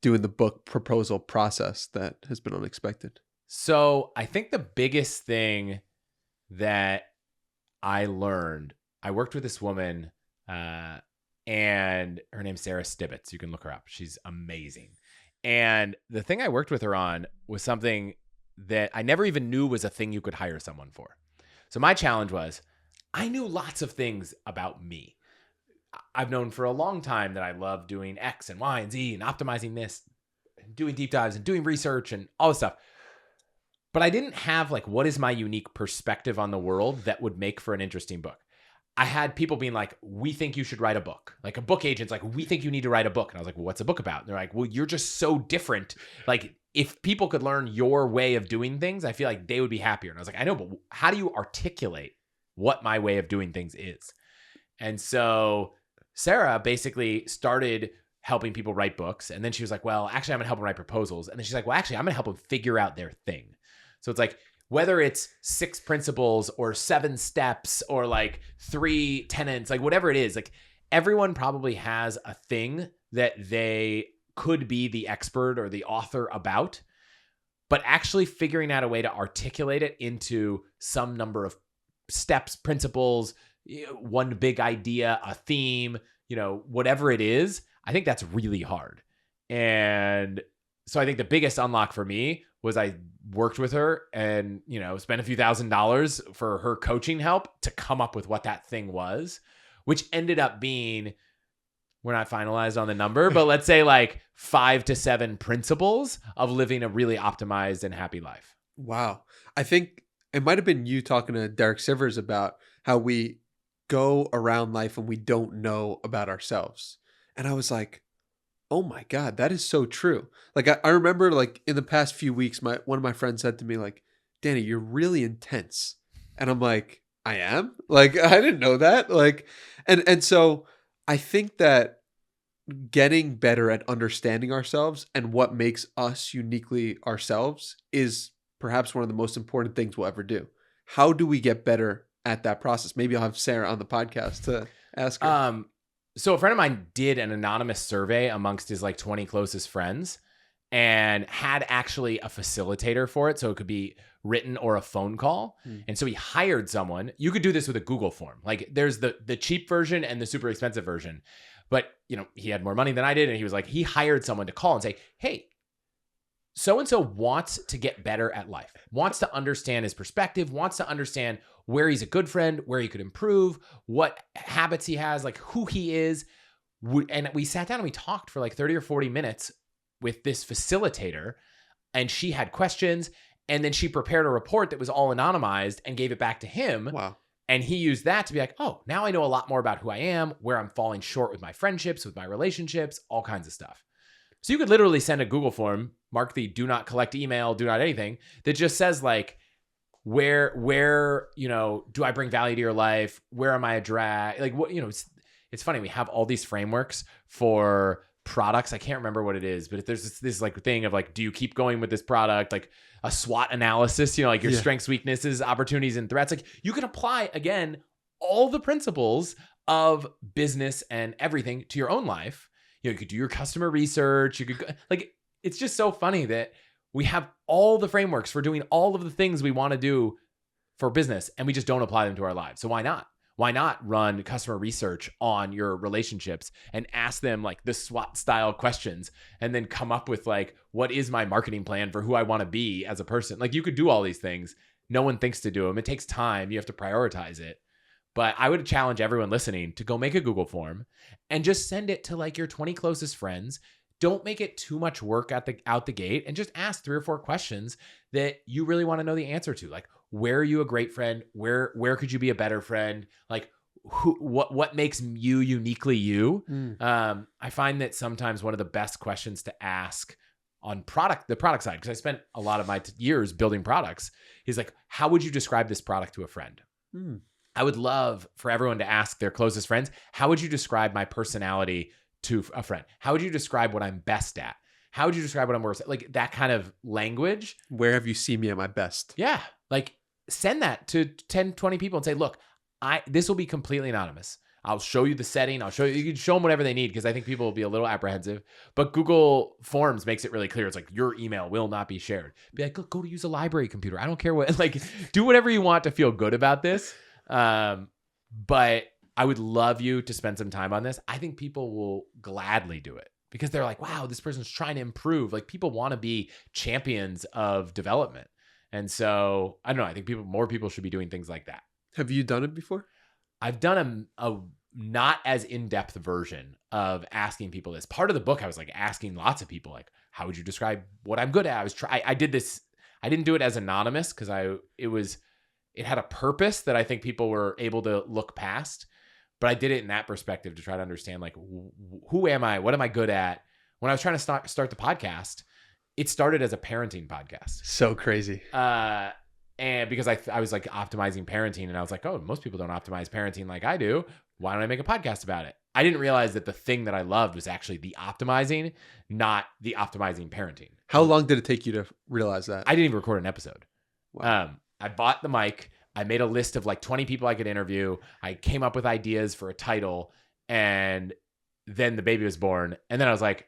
doing the book proposal process that has been unexpected? So I think the biggest thing that I learned, I worked with this woman, and her name's Sarah Stibbets. You can look her up. She's amazing. And the thing I worked with her on was something that I never even knew was a thing you could hire someone for. So my challenge was, I knew lots of things about me. I've known for a long time that I love doing X and Y and Z and optimizing this, and doing deep dives and doing research and all this stuff. But I didn't have what is my unique perspective on the world that would make for an interesting book. I had people being like, we think you should write a book. Like a book agent's like, we think you need to write a book. And I was like, well, what's a book about? And they're like, well, you're just so different. Like if people could learn your way of doing things, I feel like they would be happier. And I was like, I know, but how do you articulate what my way of doing things is? And so Sarah basically started helping people write books. And then she was like, well, actually, I'm going to help them write proposals. And then she's like, well, actually, I'm going to help them figure out their thing. So it's like, whether it's 6 principles or 7 steps or 3 tenets, whatever it is, everyone probably has a thing that they could be the expert or the author about, but actually figuring out a way to articulate it into some number of steps, principles, one big idea, a theme, whatever it is, I think that's really hard. And so I think the biggest unlock for me was I worked with her and, spent a few $1,000s for her coaching help to come up with what that thing was, which ended up being, we're not finalized on the number, but let's say 5 to 7 principles of living a really optimized and happy life. Wow. I think it might have been you talking to Derek Sivers about how we go around life and we don't know about ourselves. And I was like, oh my God, that is so true. I remember in the past few weeks, one of my friends said to me Danny, you're really intense. And I'm like, I am? I didn't know that. And so I think that getting better at understanding ourselves and what makes us uniquely ourselves is perhaps one of the most important things we'll ever do. How do we get better at that process? Maybe I'll have Sarah on the podcast to ask her. So a friend of mine did an anonymous survey amongst his 20 closest friends and had actually a facilitator for it. So it could be written or a phone call. And so he hired someone. You could do this with a Google form. There's the cheap version and the super expensive version. But, he had more money than I did. And he was he hired someone to call and say, hey, so-and-so wants to get better at life, wants to understand his perspective, wants to understand where he's a good friend, where he could improve, what habits he has, like who he is. And we sat down and we talked for like 30 or 40 minutes with this facilitator, and she had questions, and then she prepared a report that was all anonymized and gave it back to him. Wow. And he used that to be like, oh, now I know a lot more about who I am, where I'm falling short with my friendships, with my relationships, all kinds of stuff. So you could literally send a Google form, mark the do not collect email, do not anything, that just says like, where, do I bring value to your life? Where am I a drag? Like what, it's funny. We have all these frameworks for products. I can't remember what it is, but if there's this like thing of like, do you keep going with this product? Like a SWOT analysis, like your strengths, weaknesses, opportunities, and threats. Like you can apply again, all the principles of business and everything to your own life. You could do your customer research. You could like, it's just so funny that we have all the frameworks for doing all of the things we want to do for business, and we just don't apply them to our lives. So why not? Why not run customer research on your relationships and ask them like the SWOT style questions, and then come up with like, what is my marketing plan for who I want to be as a person? Like you could do all these things. No one thinks to do them. It takes time. You have to prioritize it. But I would challenge everyone listening to go make a Google form and just send it to like your 20 closest friends. Don't make it too much work out the gate, and just ask 3 or 4 questions that you really want to know the answer to. Like, where are you a great friend? Where could you be a better friend? Like, what makes you uniquely you? I find that sometimes one of the best questions to ask on the product side, because I spent a lot of my years building products, is like, how would you describe this product to a friend? I would love for everyone to ask their closest friends, how would you describe my personality to a friend? How would you describe what I'm best at? How would you describe what I'm worst at? Like that kind of language. Where have you seen me at my best? Yeah. Like send that to 10, 20 people and say, look, this will be completely anonymous. I'll show you the setting. You can show them whatever they need, because I think people will be a little apprehensive. But Google Forms makes it really clear. It's like, your email will not be shared. Be like, look, go to use a library computer. I don't care what, like, do whatever you want to feel good about this. But I would love you to spend some time on this. I think people will gladly do it, because they're like, wow, this person's trying to improve. Like people want to be champions of development. And so I don't know. I think more people should be doing things like that. Have you done it before? I've done a not as in-depth version of asking people this. Part of the book, I was like asking lots of people, like, how would you describe what I'm good at? I did this. I didn't do it as anonymous, because it had a purpose that I think people were able to look past. But I did it in that perspective to try to understand, like, who am I? What am I good at? When I was trying to start the podcast, it started as a parenting podcast. So crazy. And because I was like optimizing parenting, and I was like, oh, most people don't optimize parenting like I do. Why don't I make a podcast about it? I didn't realize that the thing that I loved was actually the optimizing, not the optimizing parenting. How long did it take you to realize that? I didn't even record an episode. Wow. I bought the mic. I made a list of like 20 people I could interview. I came up with ideas for a title, and then the baby was born. And then I was like,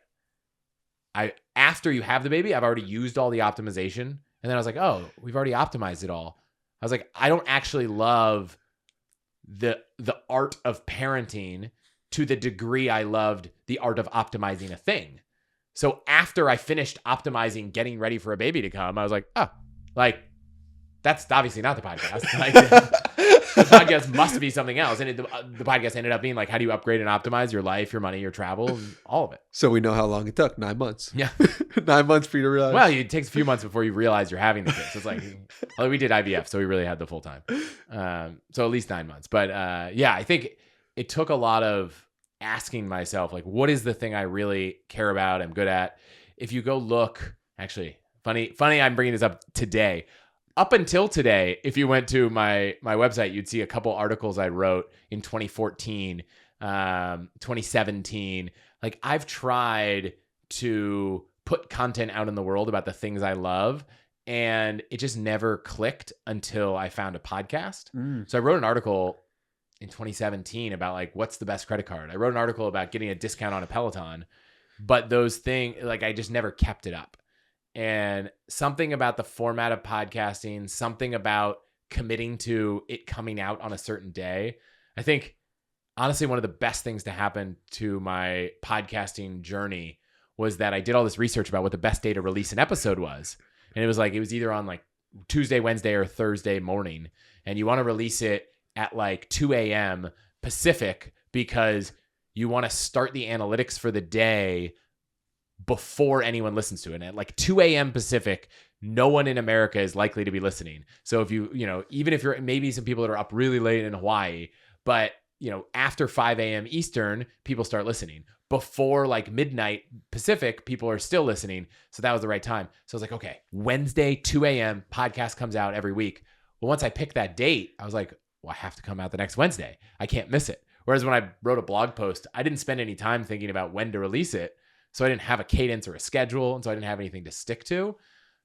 after you have the baby, I've already used all the optimization. And then I was like, oh, we've already optimized it all. I was like, I don't actually love the art of parenting to the degree I loved the art of optimizing a thing. So after I finished optimizing, getting ready for a baby to come, I was like, oh, like, that's obviously not the podcast. Like, the podcast must be something else. And the podcast ended up being like, how do you upgrade and optimize your life, your money, your travel, and all of it. So we know how long it took. 9 months. Yeah. 9 months for you to realize. Well, it takes a few months before you realize you're having the kids. It's like, we did IVF, so we really had the full time. So at least 9 months. But yeah, I think it took a lot of asking myself, like, what is the thing I really care about, I'm good at? If you go look, actually, funny, I'm bringing this up today. Up until today, if you went to my website, you'd see a couple articles I wrote in 2014, 2017. Like, I've tried to put content out in the world about the things I love, and it just never clicked until I found a podcast. So I wrote an article in 2017 about like, what's the best credit card? I wrote an article about getting a discount on a Peloton, but those things, like, I just never kept it up. And something about the format of podcasting, something about committing to it coming out on a certain day. I think, honestly, one of the best things to happen to my podcasting journey was that I did all this research about what the best day to release an episode was. And it was either on like Tuesday, Wednesday, or Thursday morning. And you want to release it at like 2 a.m. Pacific because you want to start the analytics for the day before anyone listens to it. And at like 2 a.m. Pacific, no one in America is likely to be listening. So if even if you're maybe some people that are up really late in Hawaii, but after 5 a.m. Eastern, people start listening. Before like midnight Pacific, people are still listening. So that was the right time. So I was like, okay, Wednesday, 2 a.m. podcast comes out every week. Well, once I picked that date, I was like, well, I have to come out the next Wednesday. I can't miss it. Whereas when I wrote a blog post, I didn't spend any time thinking about when to release it. So I didn't have a cadence or a schedule. And so I didn't have anything to stick to.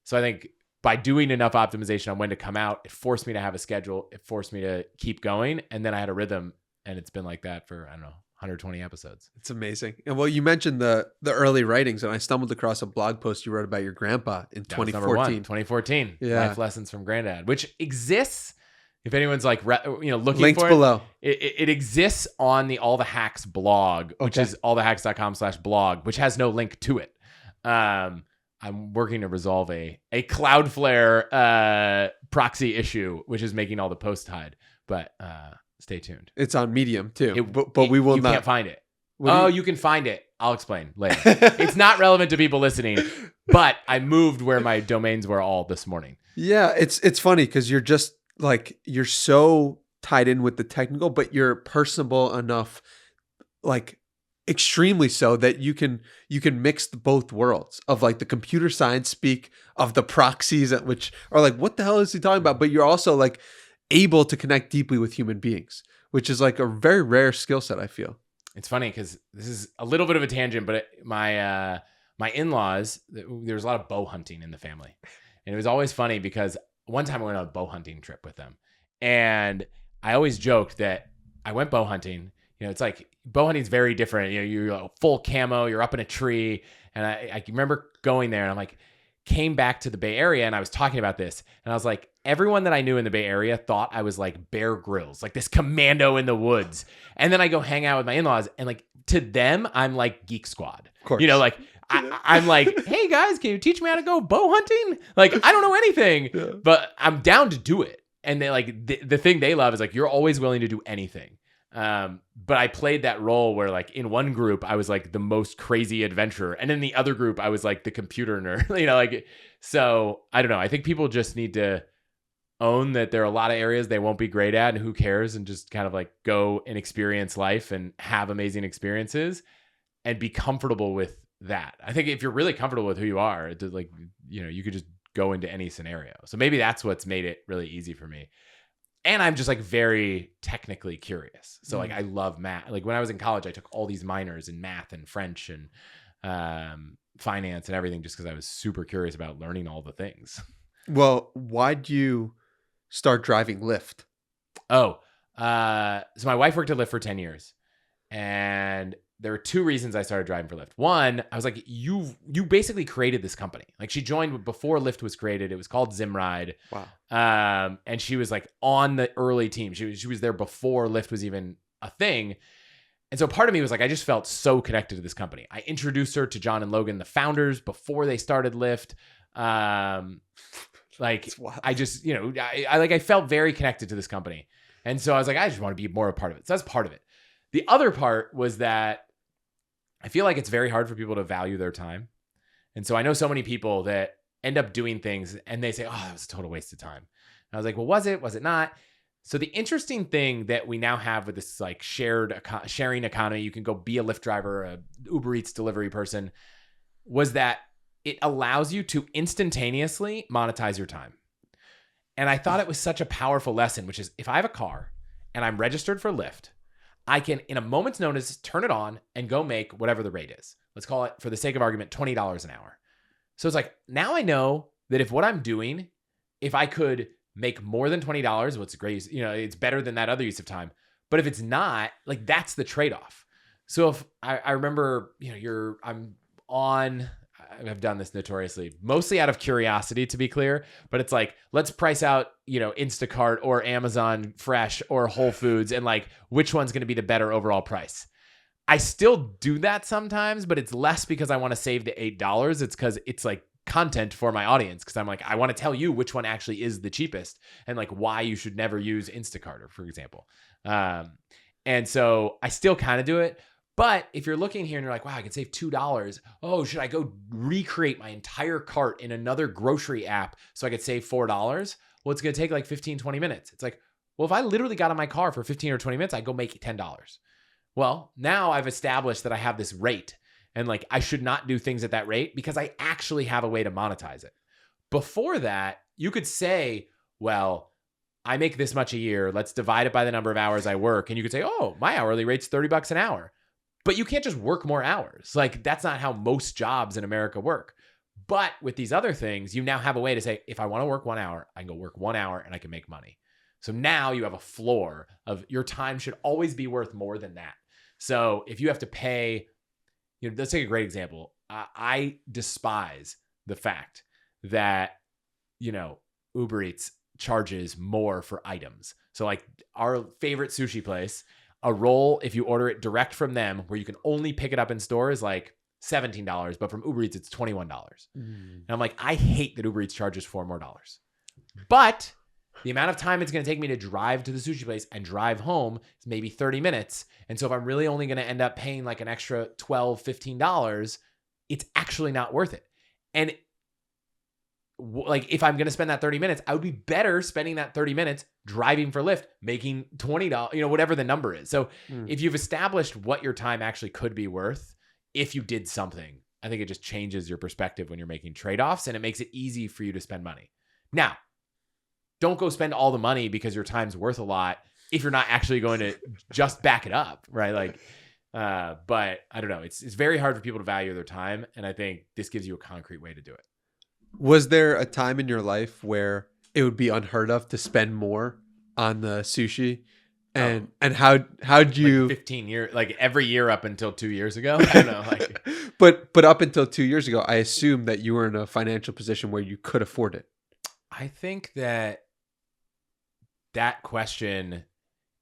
So I think by doing enough optimization on when to come out, it forced me to have a schedule. It forced me to keep going. And then I had a rhythm. And it's been like that for, I don't know, 120 episodes. It's amazing. And well, you mentioned the early writings, and I stumbled across a blog post you wrote about your grandpa in 2014. 2014. Yeah. Life Lessons from Granddad, which exists. If anyone's like, looking Links for below. It exists on the All the Hacks blog, which is allthehacks.com/blog, which has no link to it. I'm working to resolve a Cloudflare proxy issue, which is making all the posts hide. But stay tuned. It's on Medium too, but we will you not. You can't find it. You can find it. I'll explain later. It's not relevant to people listening, but I moved where my domains were all this morning. Yeah, it's funny because you're just like, you're so tied in with the technical, but you're personable enough, like extremely so, that you can mix both worlds of like the computer science speak of the proxies, which are like, what the hell is he talking about? But you're also like able to connect deeply with human beings, which is like a very rare skill set, I feel. It's funny because this is a little bit of a tangent, but my in-laws, there's a lot of bow hunting in the family. And it was always funny because one time I went on a bow hunting trip with them. And I always joked that I went bow hunting. It's like bow hunting is very different. You're full camo, you're up in a tree. And I remember going there and I'm like, came back to the Bay Area and I was talking about this. And I was like, everyone that I knew in the Bay Area thought I was like Bear Grylls, like this commando in the woods. And then I go hang out with my in-laws and like to them, I'm like Geek Squad. Of course. I'm like, hey guys, can you teach me how to go bow hunting? Like, I don't know anything, but I'm down to do it. And they like, the thing they love is like, you're always willing to do anything. But I played that role where like in one group, I was like the most crazy adventurer. And in the other group, I was like the computer nerd, so I don't know. I think people just need to own that there are a lot of areas they won't be great at and who cares, and just kind of like go and experience life and have amazing experiences and be comfortable with that. I think if you're really comfortable with who you are, you could just go into any scenario. So maybe that's what's made it really easy for me. And I'm just like very technically curious. So like I love math. Like when I was in college, I took all these minors in math and French and finance and everything just because I was super curious about learning all the things. Well, why'd you start driving Lyft? So my wife worked at Lyft for 10 years. And there were two reasons I started driving for Lyft. One, I was like, you basically created this company. Like she joined before Lyft was created. It was called Zimride. Wow. And she was like on the early team. She was there before Lyft was even a thing. And so part of me was like, I just felt so connected to this company. I introduced her to John and Logan, the founders, before they started Lyft. I just, I felt very connected to this company. And so I was like, I just want to be more a part of it. So that's part of it. The other part was that I feel like it's very hard for people to value their time. And so I know so many people that end up doing things and they say, oh, that was a total waste of time. And I was like, well, was it? Was it not? So the interesting thing that we now have with this like sharing economy, you can go be a Lyft driver, a Uber Eats delivery person, was that it allows you to instantaneously monetize your time. And I thought it was such a powerful lesson, which is if I have a car and I'm registered for Lyft, I can, in a moment's notice, turn it on and go make whatever the rate is. Let's call it, for the sake of argument, $20 an hour. So it's like, now I know that if what I'm doing, if I could make more than $20, what's great, it's better than that other use of time. But if it's not, like that's the trade-off. So if I remember, I've done this notoriously, mostly out of curiosity, to be clear, but it's like, let's price out, Instacart or Amazon Fresh or Whole Foods and like, which one's going to be the better overall price. I still do that sometimes, but it's less because I want to save the $8. It's because it's like content for my audience. Because I'm like, I want to tell you which one actually is the cheapest and like why you should never use Instacart, for example. And so I still kind of do it. But if you're looking here and you're like, wow, I can save $2. Oh, should I go recreate my entire cart in another grocery app so I could save $4? Well, it's going to take like 15, 20 minutes. It's like, well, if I literally got in my car for 15 or 20 minutes, I'd go make $10. Well, now I've established that I have this rate and like I should not do things at that rate because I actually have a way to monetize it. Before that, you could say, well, I make this much a year. Let's divide it by the number of hours I work. And you could say, oh, my hourly rate's $30 an hour. But you can't just work more hours. Like that's not how most jobs in America work. But with these other things, you now have a way to say, if I want to work 1 hour, I can go work 1 hour and I can make money. So now you have a floor of your time should always be worth more than that. So if you have to pay, let's take a great example. I despise the fact that, Uber Eats charges more for items. So like our favorite sushi place, a roll, if you order it direct from them, where you can only pick it up in store, is like $17, but from Uber Eats, it's $21. And I'm like, I hate that Uber Eats charges $4 more. But the amount of time it's going to take me to drive to the sushi place and drive home is maybe 30 minutes. And so if I'm really only going to end up paying like an extra $12, $15, it's actually not worth it. And like if I'm going to spend that 30 minutes, I would be better spending that 30 minutes driving for Lyft, making $20, whatever the number is. So if you've established what your time actually could be worth, if you did something, I think it just changes your perspective when you're making trade-offs and it makes it easy for you to spend money. Now, don't go spend all the money because your time's worth a lot if you're not actually going to just back it up, right? Like, but I don't know. It's very hard for people to value their time. And I think this gives you a concrete way to do it. Was there a time in your life where it would be unheard of to spend more on the sushi? And how'd you 15 years, like every year up until 2 years ago? I don't know. Like, but up until 2 years ago, I assume that you were in a financial position where you could afford it. I think that question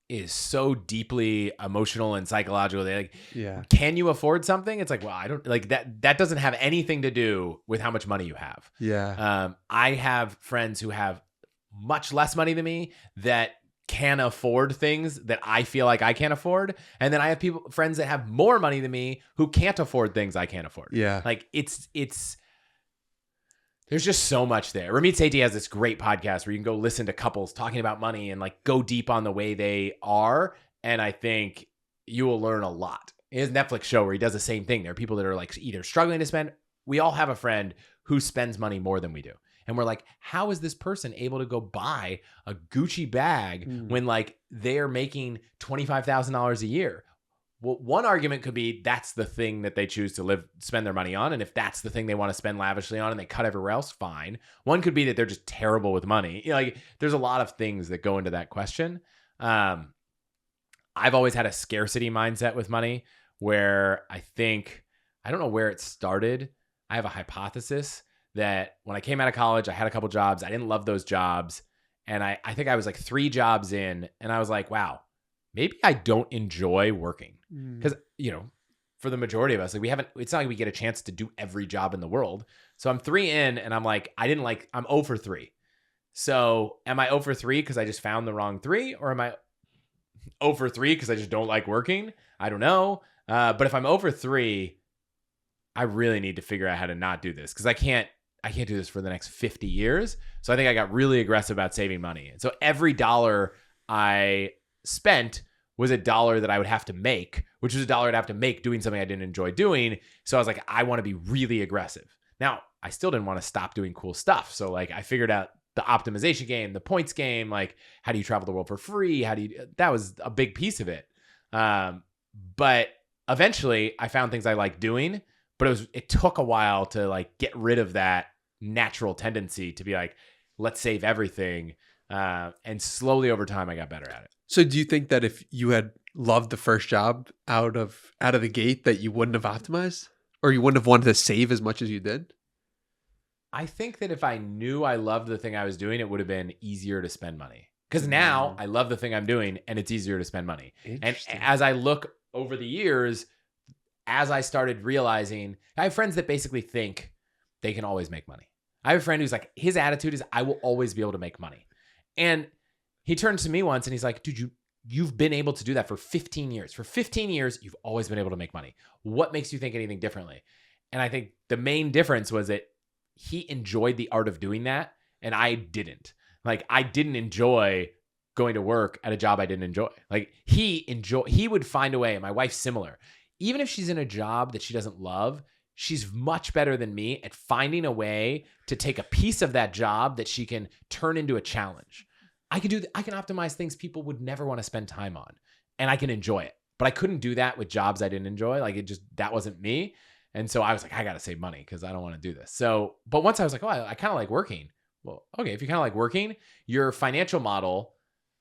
is so deeply emotional and psychological. They like, can you afford something? It's like, well, I don't like that. That doesn't have anything to do with how much money you have. Yeah. I have friends who have much less money than me that can afford things that I feel like I can't afford. And then I have friends that have more money than me who can't afford things I can't afford. Yeah. Like there's just so much there. Ramit Sethi has this great podcast where you can go listen to couples talking about money and like go deep on the way they are. And I think you will learn a lot. His Netflix show where he does the same thing. There are people that are like either struggling to spend. We all have a friend who spends money more than we do. And we're like, how is this person able to go buy a Gucci bag when like they're making $25,000 a year? Well, one argument could be that's the thing that they choose to spend their money on. And if that's the thing they want to spend lavishly on and they cut everywhere else, fine. One could be that they're just terrible with money. Like there's a lot of things that go into that question. I've always had a scarcity mindset with money where I don't know where it started. I have a hypothesis that when I came out of college, I had a couple jobs. I didn't love those jobs. And I think I was like 3 jobs in and I was like, wow, maybe I don't enjoy working. Because, for the majority of us, like it's not like we get a chance to do every job in the world. So I'm 3 in and I'm like, I'm 0 for 3. So am I 0 for 3 because I just found the wrong 3? Or am I 0 for 3 because I just don't like working? I don't know. But if I'm 0 for 3, I really need to figure out how to not do this because I can't do this for the next 50 years. So I think I got really aggressive about saving money. And so every dollar I spent was a dollar that I would have to make, which was a dollar I'd have to make doing something I didn't enjoy doing. So I was like, I want to be really aggressive. Now, I still didn't want to stop doing cool stuff. So like I figured out the optimization game, the points game, like how do you travel the world for free? That was a big piece of it. But eventually I found things I liked doing, but it took a while to like get rid of that natural tendency to be like, let's save everything. And slowly over time, I got better at it. So do you think that if you had loved the first job out of the gate that you wouldn't have optimized or you wouldn't have wanted to save as much as you did? I think that if I knew I loved the thing I was doing, it would have been easier to spend money. Because now I love the thing I'm doing and it's easier to spend money. And as I look over the years, as I started realizing, I have friends that basically think they can always make money. I have a friend who's like, his attitude is, I will always be able to make money. And he turned to me once and he's like, dude, you've been able to do that for 15 years. For 15 years, you've always been able to make money. What makes you think anything differently? And I think the main difference was that he enjoyed the art of doing that and I didn't. Like, I didn't enjoy going to work at a job I didn't enjoy. Like, he would find a way, and my wife's similar. Even if she's in a job that she doesn't love, she's much better than me at finding a way to take a piece of that job that she can turn into a challenge. I can optimize things people would never want to spend time on, and I can enjoy it. But I couldn't do that with jobs I didn't enjoy. Like, that wasn't me. And so I was like, I got to save money because I don't want to do this. So, but once I was like, oh, I kind of like working. Well, okay, if you kind of like working, your financial model,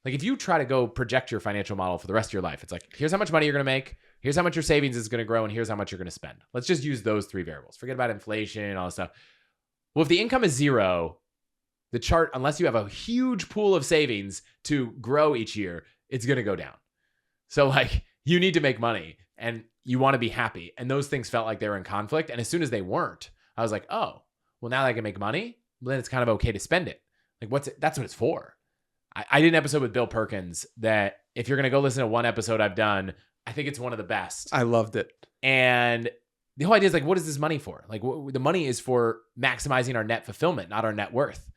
like if you try to go project your financial model for the rest of your life, it's like, here's how much money you're going to make. Here's how much your savings is going to grow. And here's how much you're going to spend. Let's just use those three variables. Forget about inflation and all this stuff. Well, if the income is zero, the chart, unless you have a huge pool of savings to grow each year, it's going to go down. So like, you need to make money and you want to be happy. And those things felt like they were in conflict. And as soon as they weren't, I was like, oh, well, now that I can make money, then it's kind of okay to spend it. Like, that's what it's for. I did an episode with Bill Perkins that if you're going to go listen to one episode I've done, I think it's one of the best. I loved it. And the whole idea is like, what is this money for? Like, the money is for maximizing our net fulfillment, not our net worth.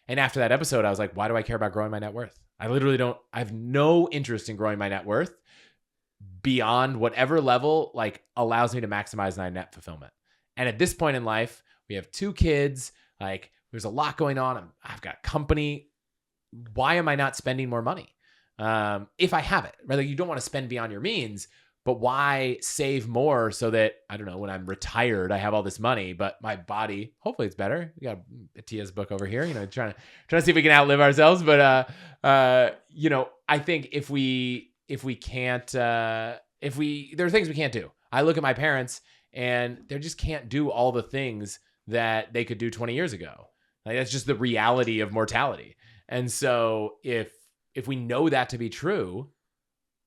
And after that episode, I was like, why do I care about growing my net worth? I have no interest in growing my net worth beyond whatever level like allows me to maximize my net fulfillment. And at this point in life, we have 2 kids, like there's a lot going on. I've got company. Why am I not spending more money? If I have it, right? Like, you don't want to spend beyond your means, but why save more so that, I don't know, when I'm retired, I have all this money, but my body, hopefully it's better. We got Tia's book over here, trying to see if we can outlive ourselves. But, I think if there are things we can't do. I look at my parents and they just can't do all the things that they could do 20 years ago. Like, that's just the reality of mortality. And so if we know that to be true,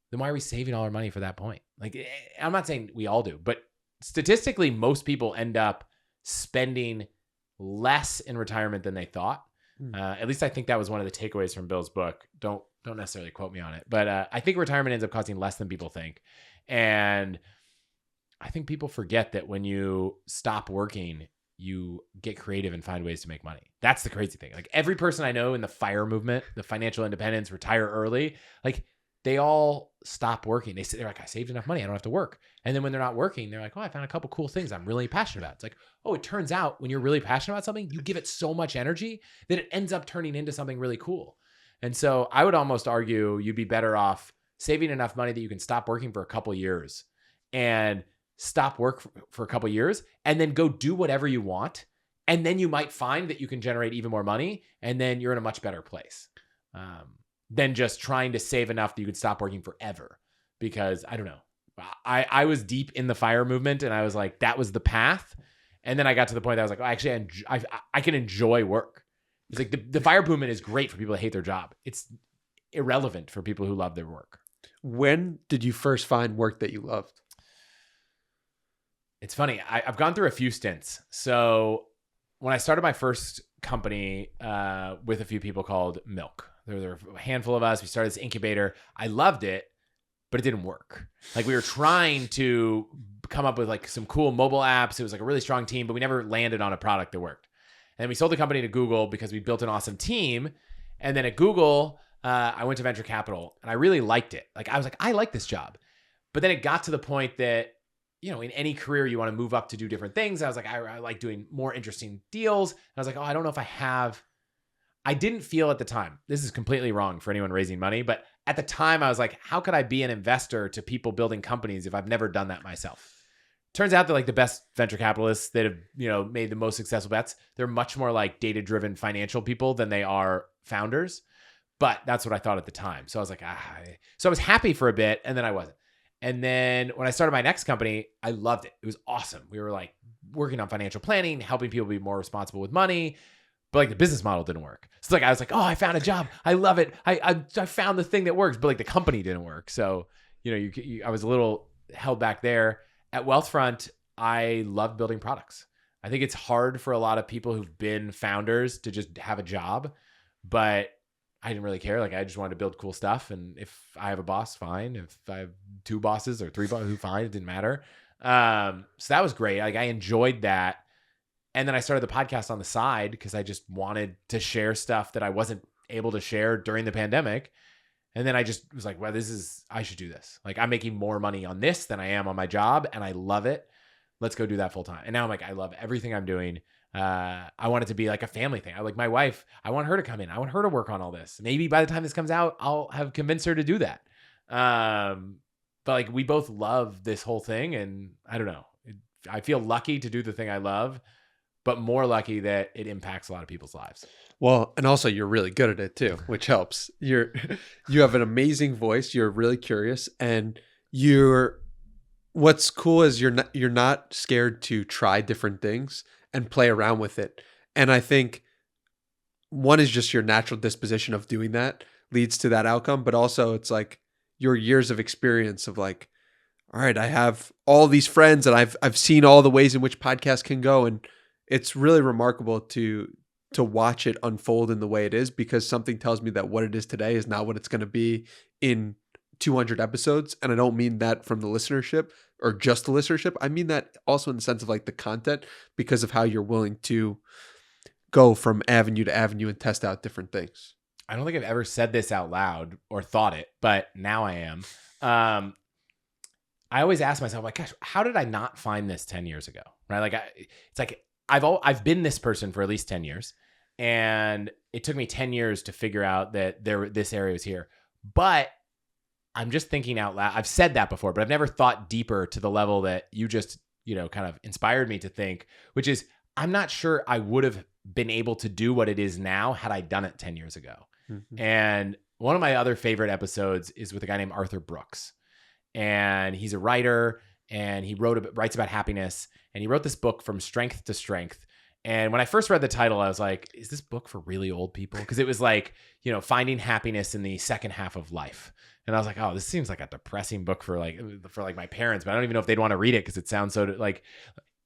then why are we saving all our money for that point? Like, I'm not saying we all do, but statistically, most people end up spending less in retirement than they thought. At least I think that was one of the takeaways from Bill's book. Don't necessarily quote me on it, but I think retirement ends up costing less than people think. And I think people forget that when you stop working, you get creative and find ways to make money. That's the crazy thing. Like, every person I know in the FIRE movement, the financial independence, retire early, like, they all stop working. They're like, I saved enough money, I don't have to work. And then when they're not working, they're like, oh, I found a couple cool things I'm really passionate about. It's like, oh, it turns out when you're really passionate about something, you give it so much energy that it ends up turning into something really cool. And so I would almost argue you'd be better off saving enough money that you can stop working for a couple years and stop work for a couple years and then go do whatever you want. And then you might find that you can generate even more money and then you're in a much better place than just trying to save enough that you could stop working forever. Because I don't know, I was deep in the FIRE movement and I was like, that was the path. And then I got to the point that I was like, oh, actually, I can enjoy work. It's like the FIRE movement is great for people that hate their job. It's irrelevant for people who love their work. When did you first find work that you loved? It's funny. I've gone through a few stints. So when I started my first company with a few people called Milk, there were a handful of us. We started this incubator. I loved it, but it didn't work. Like, we were trying to come up with like some cool mobile apps. It was like a really strong team, but we never landed on a product that worked. And then we sold the company to Google because we built an awesome team. And then at Google, I went to venture capital and I really liked it. Like, I was like, I like this job. But then it got to the point that, in any career, you want to move up to do different things. I was like, I like doing more interesting deals. And I was like, oh, I don't know if I didn't feel at the time, this is completely wrong for anyone raising money, but at the time I was like, how could I be an investor to people building companies if I've never done that myself? Turns out that like the best venture capitalists that have, made the most successful bets, they're much more like data-driven financial people than they are founders. But that's what I thought at the time. So I was like, so I was happy for a bit and then I wasn't. And then when I started my next company, I loved it. It was awesome. We were like working on financial planning, helping people be more responsible with money, but like the business model didn't work. So like, I was like, oh, I found a job. I love it. I found the thing that works, but like the company didn't work. So, I was a little held back there. At Wealthfront, I love building products. I think it's hard for a lot of people who've been founders to just have a job, but I didn't really care. Like I just wanted to build cool stuff. And if I have a boss, fine. If I have 2 bosses or 3 bosses, who fine. It didn't matter. So that was great. Like I enjoyed that. And then I started the podcast on the side because I just wanted to share stuff that I wasn't able to share during the pandemic. And then I just was like, well, I should do this. Like I'm making more money on this than I am on my job. And I love it. Let's go do that full time. And now I'm like, I love everything I'm doing. I want it to be like a family thing. I like my wife. I want her to come in. I want her to work on all this. Maybe by the time this comes out, I'll have convinced her to do that. But like we both love this whole thing. And I don't know. I feel lucky to do the thing I love, but more lucky that it impacts a lot of people's lives. Well, and also you're really good at it too, which helps. You have an amazing voice. You're really curious, and what's cool is you're not scared to try different things and play around with it. And I think one is just your natural disposition of doing that leads to that outcome, but also it's like your years of experience of like, all right, I have all these friends and I've seen all the ways in which podcasts can go, and it's really remarkable to watch it unfold in the way it is, because something tells me that what it is today is not what it's going to be in 200 episodes. And I don't mean that from the listenership or just the listenership. I mean that also in the sense of like the content, because of how you're willing to go from avenue to avenue and test out different things. I don't think I've ever said this out loud or thought it, but now I am. I always ask myself, like, gosh, how did I not find this 10 years ago? Right? Like, it's like I've been this person for at least 10 years, and it took me 10 years to figure out that this area was here. But I'm just thinking out loud. I've said that before, but I've never thought deeper to the level that you just, kind of inspired me to think, which is I'm not sure I would have been able to do what it is now had I done it 10 years ago. Mm-hmm. And one of my other favorite episodes is with a guy named Arthur Brooks. And he's a writer, and he writes about happiness, and he wrote this book, From Strength to Strength. And when I first read the title, I was like, is this book for really old people? Because it was like, finding happiness in the second half of life. And I was like, oh, this seems like a depressing book for my parents, but I don't even know if they'd want to read it because it sounds so like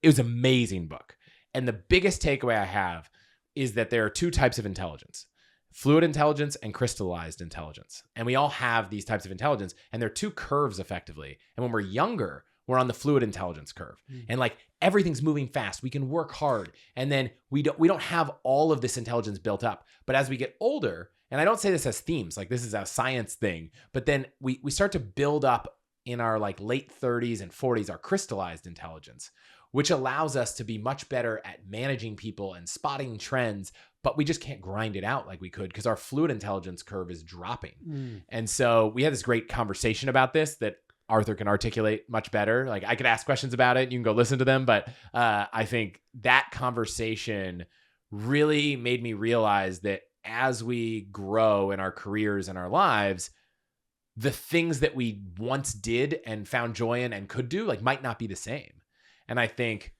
it was an amazing book. And the biggest takeaway I have is that there are 2 types of intelligence: fluid intelligence and crystallized intelligence. And we all have these types of intelligence, and they're 2 curves effectively. And when we're younger, we're on the fluid intelligence curve. And like everything's moving fast. We can work hard. And then we don't have all of this intelligence built up. But as we get older, and I don't say this as themes, like this is a science thing, but then we start to build up in our like late 30s and 40s, our crystallized intelligence, which allows us to be much better at managing people and spotting trends, but we just can't grind it out like we could because our fluid intelligence curve is dropping. And so we had this great conversation about this that Arthur can articulate much better. Like I could ask questions about it. You can go listen to them. But I think that conversation really made me realize that as we grow in our careers and our lives, the things that we once did and found joy in and could do might not be the same. And I think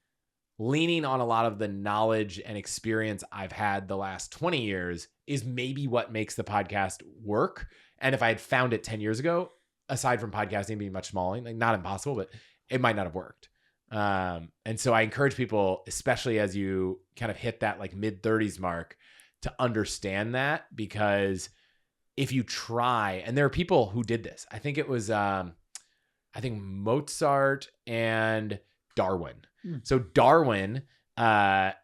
leaning on a lot of the knowledge and experience I've had the last 20 years is maybe what makes the podcast work. And if I had found it 10 years ago, aside from podcasting being much smaller, not impossible, but it might not have worked. And so I encourage people, especially as you kind of hit that mid 30s mark, to understand that, because if you try, and there are people who did this, I think it was, Mozart and Darwin. So Darwin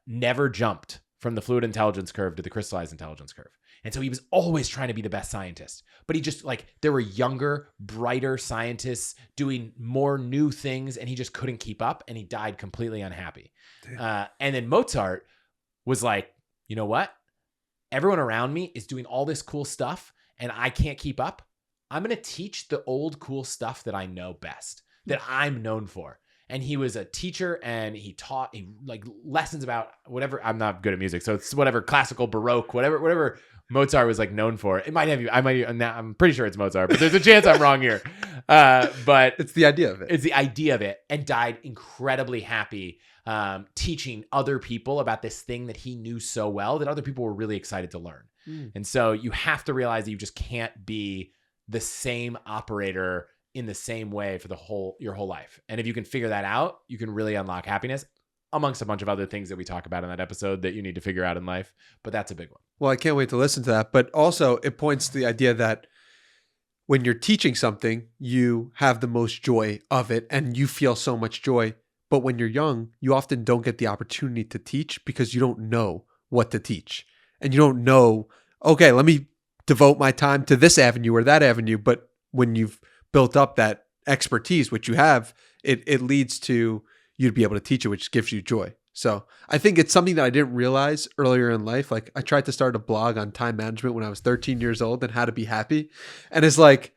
never jumped from the fluid intelligence curve to the crystallized intelligence curve. And so he was always trying to be the best scientist, but he just there were younger, brighter scientists doing more new things, and he just couldn't keep up, and he died completely unhappy. And then Mozart was like, you know what? Everyone around me is doing all this cool stuff, and I can't keep up. I'm going to teach the old cool stuff that I know best, that I'm known for. And he was a teacher, and he taught lessons about whatever. I'm not good at music, so it's whatever classical, Baroque, whatever Mozart was known for. It might have you. I'm pretty sure it's Mozart, but there's a chance I'm wrong here. But it's the idea of it. It's the idea of it, and died incredibly happy, teaching other people about this thing that he knew so well that other people were really excited to learn. And so you have to realize that you just can't be the same operator in the same way for your whole life. And if you can figure that out, you can really unlock happiness, amongst a bunch of other things that we talk about in that episode that you need to figure out in life. But that's a big one. Well, I can't wait to listen to that. But also it points to the idea that when you're teaching something, you have the most joy of it and you feel so much joy. But when you're young, you often don't get the opportunity to teach because you don't know what to teach. And you don't know, okay, let me devote my time to this avenue or that avenue. But when you've built up that expertise, which you have, it leads to you to be able to teach it, which gives you joy. So I think it's something that I didn't realize earlier in life. Like I tried to start a blog on time management when I was 13 years old and how to be happy. And it's like,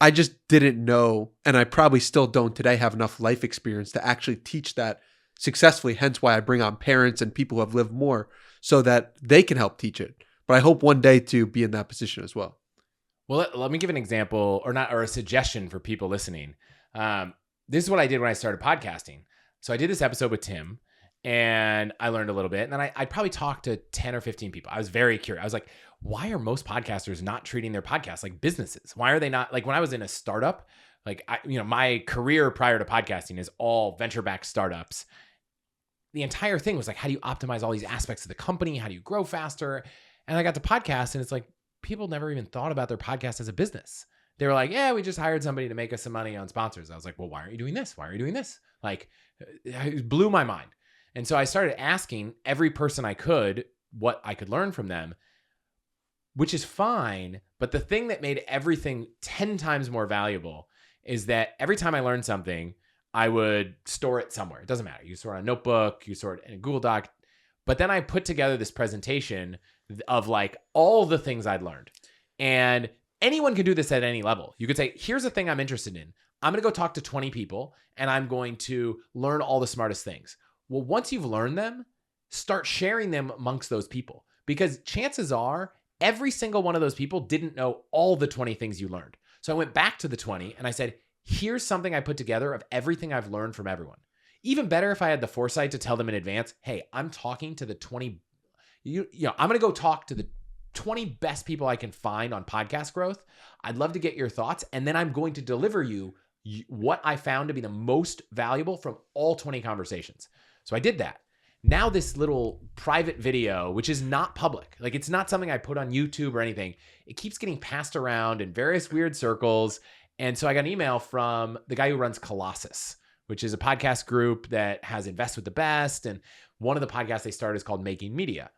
I just didn't know. And I probably still don't today have enough life experience to actually teach that successfully. Hence why I bring on parents and people who have lived more so that they can help teach it. But I hope one day to be in that position as well. Well, let me give an example or a suggestion for people listening. This is what I did when I started podcasting. So I did this episode with Tim and I learned a little bit. And then I probably talked to 10 or 15 people. I was very curious. I was like, why are most podcasters not treating their podcasts like businesses? Why are they not, like when I was in a startup, like my career prior to podcasting is all venture-backed startups. The entire thing was like, how do you optimize all these aspects of the company? How do you grow faster? And I got to podcast and it's like, people never even thought about their podcast as a business. They were like, yeah, we just hired somebody to make us some money on sponsors. I was like, well, why aren't you doing this? Why are you doing this? Like, it blew my mind. And so I started asking every person I could what I could learn from them, which is fine. But the thing that made everything 10 times more valuable is that every time I learned something, I would store it somewhere. It doesn't matter. You store it on a notebook, you store it in a Google Doc. But then I put together this presentation of like all the things I'd learned. And anyone can do this at any level. You could say, here's a thing I'm interested in. I'm going to go talk to 20 people and I'm going to learn all the smartest things. Well, once you've learned them, start sharing them amongst those people because chances are every single one of those people didn't know all the 20 things you learned. So I went back to the 20 and I said, here's something I put together of everything I've learned from everyone. Even better if I had the foresight to tell them in advance, hey, I'm talking to the 20, I'm going to go talk to the 20 best people I can find on podcast growth. I'd love to get your thoughts. And then I'm going to deliver you what I found to be the most valuable from all 20 conversations. So I did that. Now this little private video, which is not public, like it's not something I put on YouTube or anything. It keeps getting passed around in various weird circles. And so I got an email from the guy who runs Colossus, which is a podcast group that has Invest with the Best. And one of the podcasts they started is called Making Media.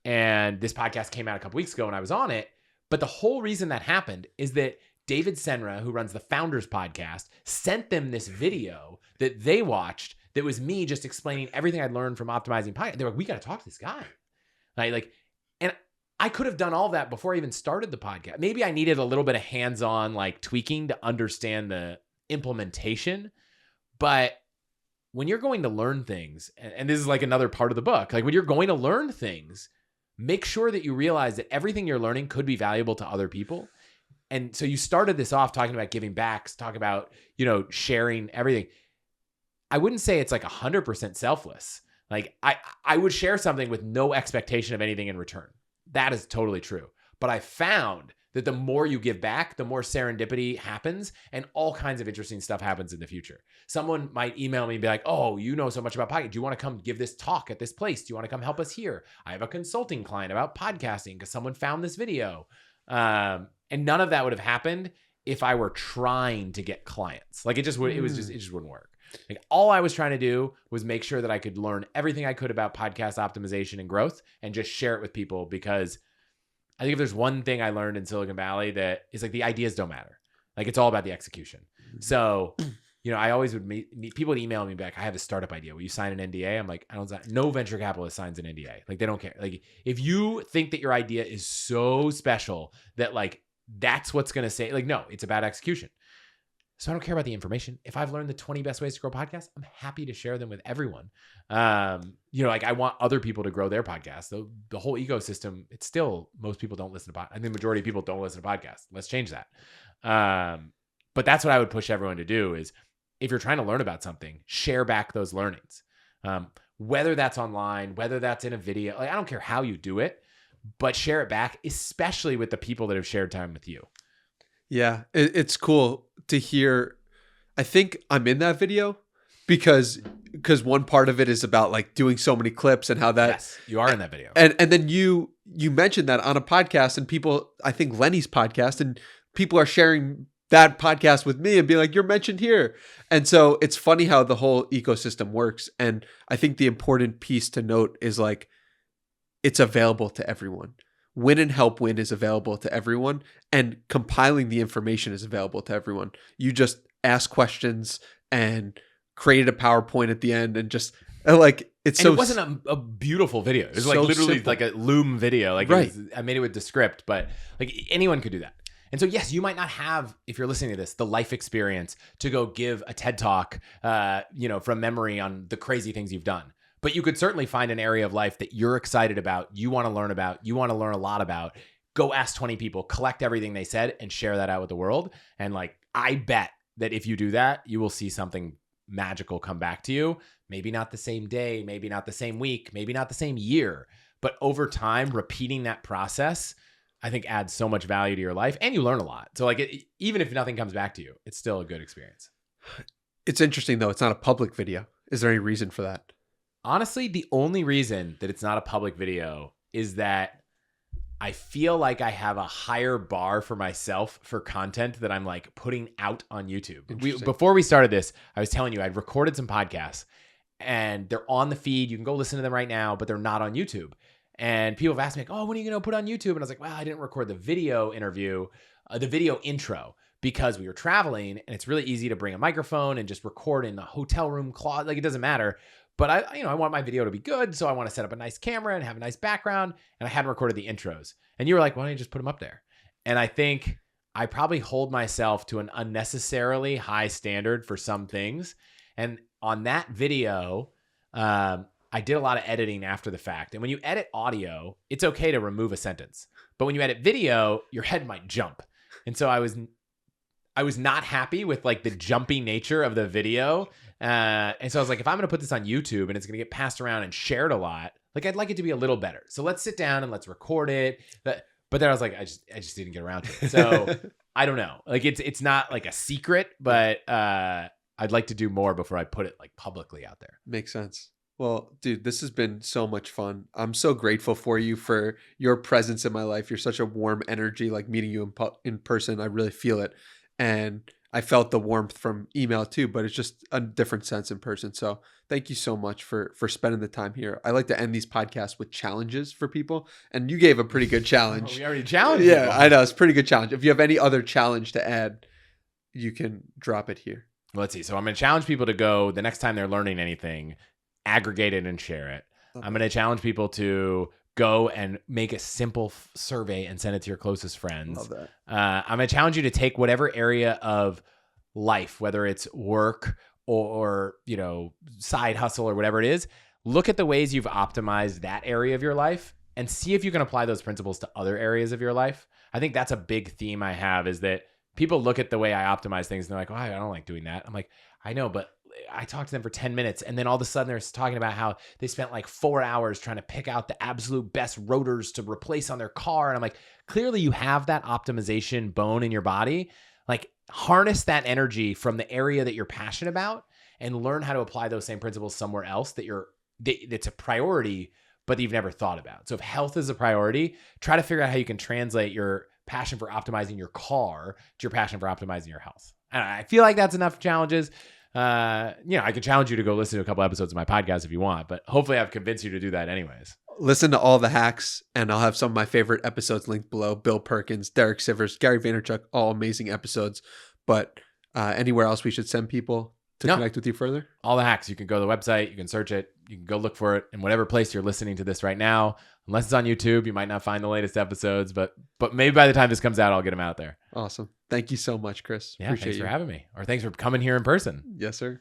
And this podcast came out a couple weeks ago and I was on it. But the whole reason that happened is that David Senra, who runs the Founders Podcast, sent them this video that they watched that was me just explaining everything I'd learned from optimizing podcast. They're like, we got to talk to this guy. And I could have done all that before I even started the podcast. Maybe I needed a little bit of hands-on like tweaking to understand the implementation. But when you're going to learn things, and this is like another part of the book, like when you're going to learn things, make sure that you realize that everything you're learning could be valuable to other people. And so you started this off talking about giving back, talk about, sharing everything. I wouldn't say it's like 100% selfless. Like I would share something with no expectation of anything in return. That is totally true. But I found that the more you give back, the more serendipity happens and all kinds of interesting stuff happens in the future. Someone might email me and be like, oh, you know so much about podcasting. Do you want to come give this talk at this place? Do you want to come help us here? I have a consulting client about podcasting because someone found this video. And none of that would have happened if I were trying to get clients. Like it just wouldn't work. Like all I was trying to do was make sure that I could learn everything I could about podcast optimization and growth and just share it with people, because I think if there's one thing I learned in Silicon Valley that is like the ideas don't matter. Like it's all about the execution. So, I always would meet people would email me back. I have a startup idea. Will you sign an NDA? I'm like, I don't sign. No venture capitalist signs an NDA. Like they don't care. Like if you think that your idea is so special that like that's what's going to say, like, no, it's about execution. So I don't care about the information. If I've learned the 20 best ways to grow podcasts, I'm happy to share them with everyone. Like I want other people to grow their podcasts. The whole ecosystem, it's still, most people don't listen to podcasts. I think the majority of people don't listen to podcasts. Let's change that. But that's what I would push everyone to do is if you're trying to learn about something, share back those learnings. Whether that's online, whether that's in a video, like I don't care how you do it, but share it back, especially with the people that have shared time with you. Yeah, it's cool to hear. I think I'm in that video because one part of it is about like doing so many clips and how that. Yes, you are in that video. And then you mentioned that on a podcast, and people, I think Lenny's podcast, and people are sharing that podcast with me and being like, you're mentioned here. And so it's funny how the whole ecosystem works. And I think the important piece to note is like, it's available to everyone. Win and Help Win is available to everyone, and compiling the information is available to everyone. You just ask questions and created a PowerPoint at the end, and just like it's. And so it wasn't a beautiful video. It was so like literally simple. like a Loom video. Like right. I made it with Descript, but like anyone could do that. And so yes, you might not have, if you're listening to this, the life experience to go give a TED talk, from memory on the crazy things you've done. But you could certainly find an area of life that you're excited about, you want to learn a lot about. Go ask 20 people, collect everything they said, and share that out with the world. And like, I bet that if you do that, you will see something magical come back to you. Maybe not the same day, maybe not the same week, maybe not the same year, but over time, repeating that process, I think adds so much value to your life, and you learn a lot. So like, even if nothing comes back to you, it's still a good experience. It's interesting though. It's not a public video. Is there any reason for that? Honestly, the only reason that it's not a public video is that I feel like I have a higher bar for myself for content that I'm like putting out on YouTube. Before we started this, I was telling you I'd recorded some podcasts and they're on the feed. You can go listen to them right now, but they're not on YouTube. And people have asked me, like, oh, when are you going to put on YouTube? And I was like, well, I didn't record the video interview, the video intro, because we were traveling, and it's really easy to bring a microphone and just record in the hotel room closet. Like, it doesn't matter. But I want my video to be good, so I want to set up a nice camera and have a nice background. And I hadn't recorded the intros. And you were like, why don't you just put them up there? And I think I probably hold myself to an unnecessarily high standard for some things. And on that video, I did a lot of editing after the fact. And when you edit audio, it's okay to remove a sentence. But when you edit video, your head might jump. And so I was not happy with like the jumpy nature of the video. And so I was like, if I'm going to put this on YouTube and it's going to get passed around and shared a lot, like I'd like it to be a little better. So let's sit down and let's record it. But then I was like, I just didn't get around to it. So I don't know. Like it's not like a secret, but I'd like to do more before I put it like publicly out there. Makes sense. Well, dude, this has been so much fun. I'm so grateful for you, for your presence in my life. You're such a warm energy, like meeting you in person. I really feel it. And I felt the warmth from email too, but it's just a different sense in person. So thank you so much for spending the time here. I like to end these podcasts with challenges for people. And you gave a pretty good challenge. We already challenged Yeah, people. I know. It's a pretty good challenge. If you have any other challenge to add, you can drop it here. Let's see. So I'm going to challenge people to go the next time they're learning anything, aggregate it and share it. Okay. I'm going to challenge people to go and make a simple survey and send it to your closest friends. Love that. I'm going to challenge you to take whatever area of life, whether it's work or side hustle or whatever it is, look at the ways you've optimized that area of your life and see if you can apply those principles to other areas of your life. I think that's a big theme I have, is that people look at the way I optimize things and they're like, oh, I don't like doing that. I'm like, I know, but I talked to them for 10 minutes and then all of a sudden they're talking about how they spent like 4 hours trying to pick out the absolute best rotors to replace on their car. And I'm like, clearly you have that optimization bone in your body. Like, harness that energy from the area that you're passionate about and learn how to apply those same principles somewhere else that's a priority, but you've never thought about. So if health is a priority, try to figure out how you can translate your passion for optimizing your car to your passion for optimizing your health. And I feel like that's enough challenges. I can challenge you to go listen to a couple episodes of my podcast if you want, but hopefully I've convinced you to do that anyways. Listen to all the hacks, and I'll have some of my favorite episodes linked below. Bill Perkins, Derek Sivers, Gary Vaynerchuk, all amazing episodes. But anywhere else we should send people to connect with you further? All the hacks. You can go to the website, you can search it, you can go look for it in whatever place you're listening to this right now. Unless it's on YouTube, you might not find the latest episodes, but maybe by the time this comes out, I'll get them out there. Awesome. Thank you so much, Chris. Yeah, thanks for having me. Or thanks for coming here in person. Yes, sir.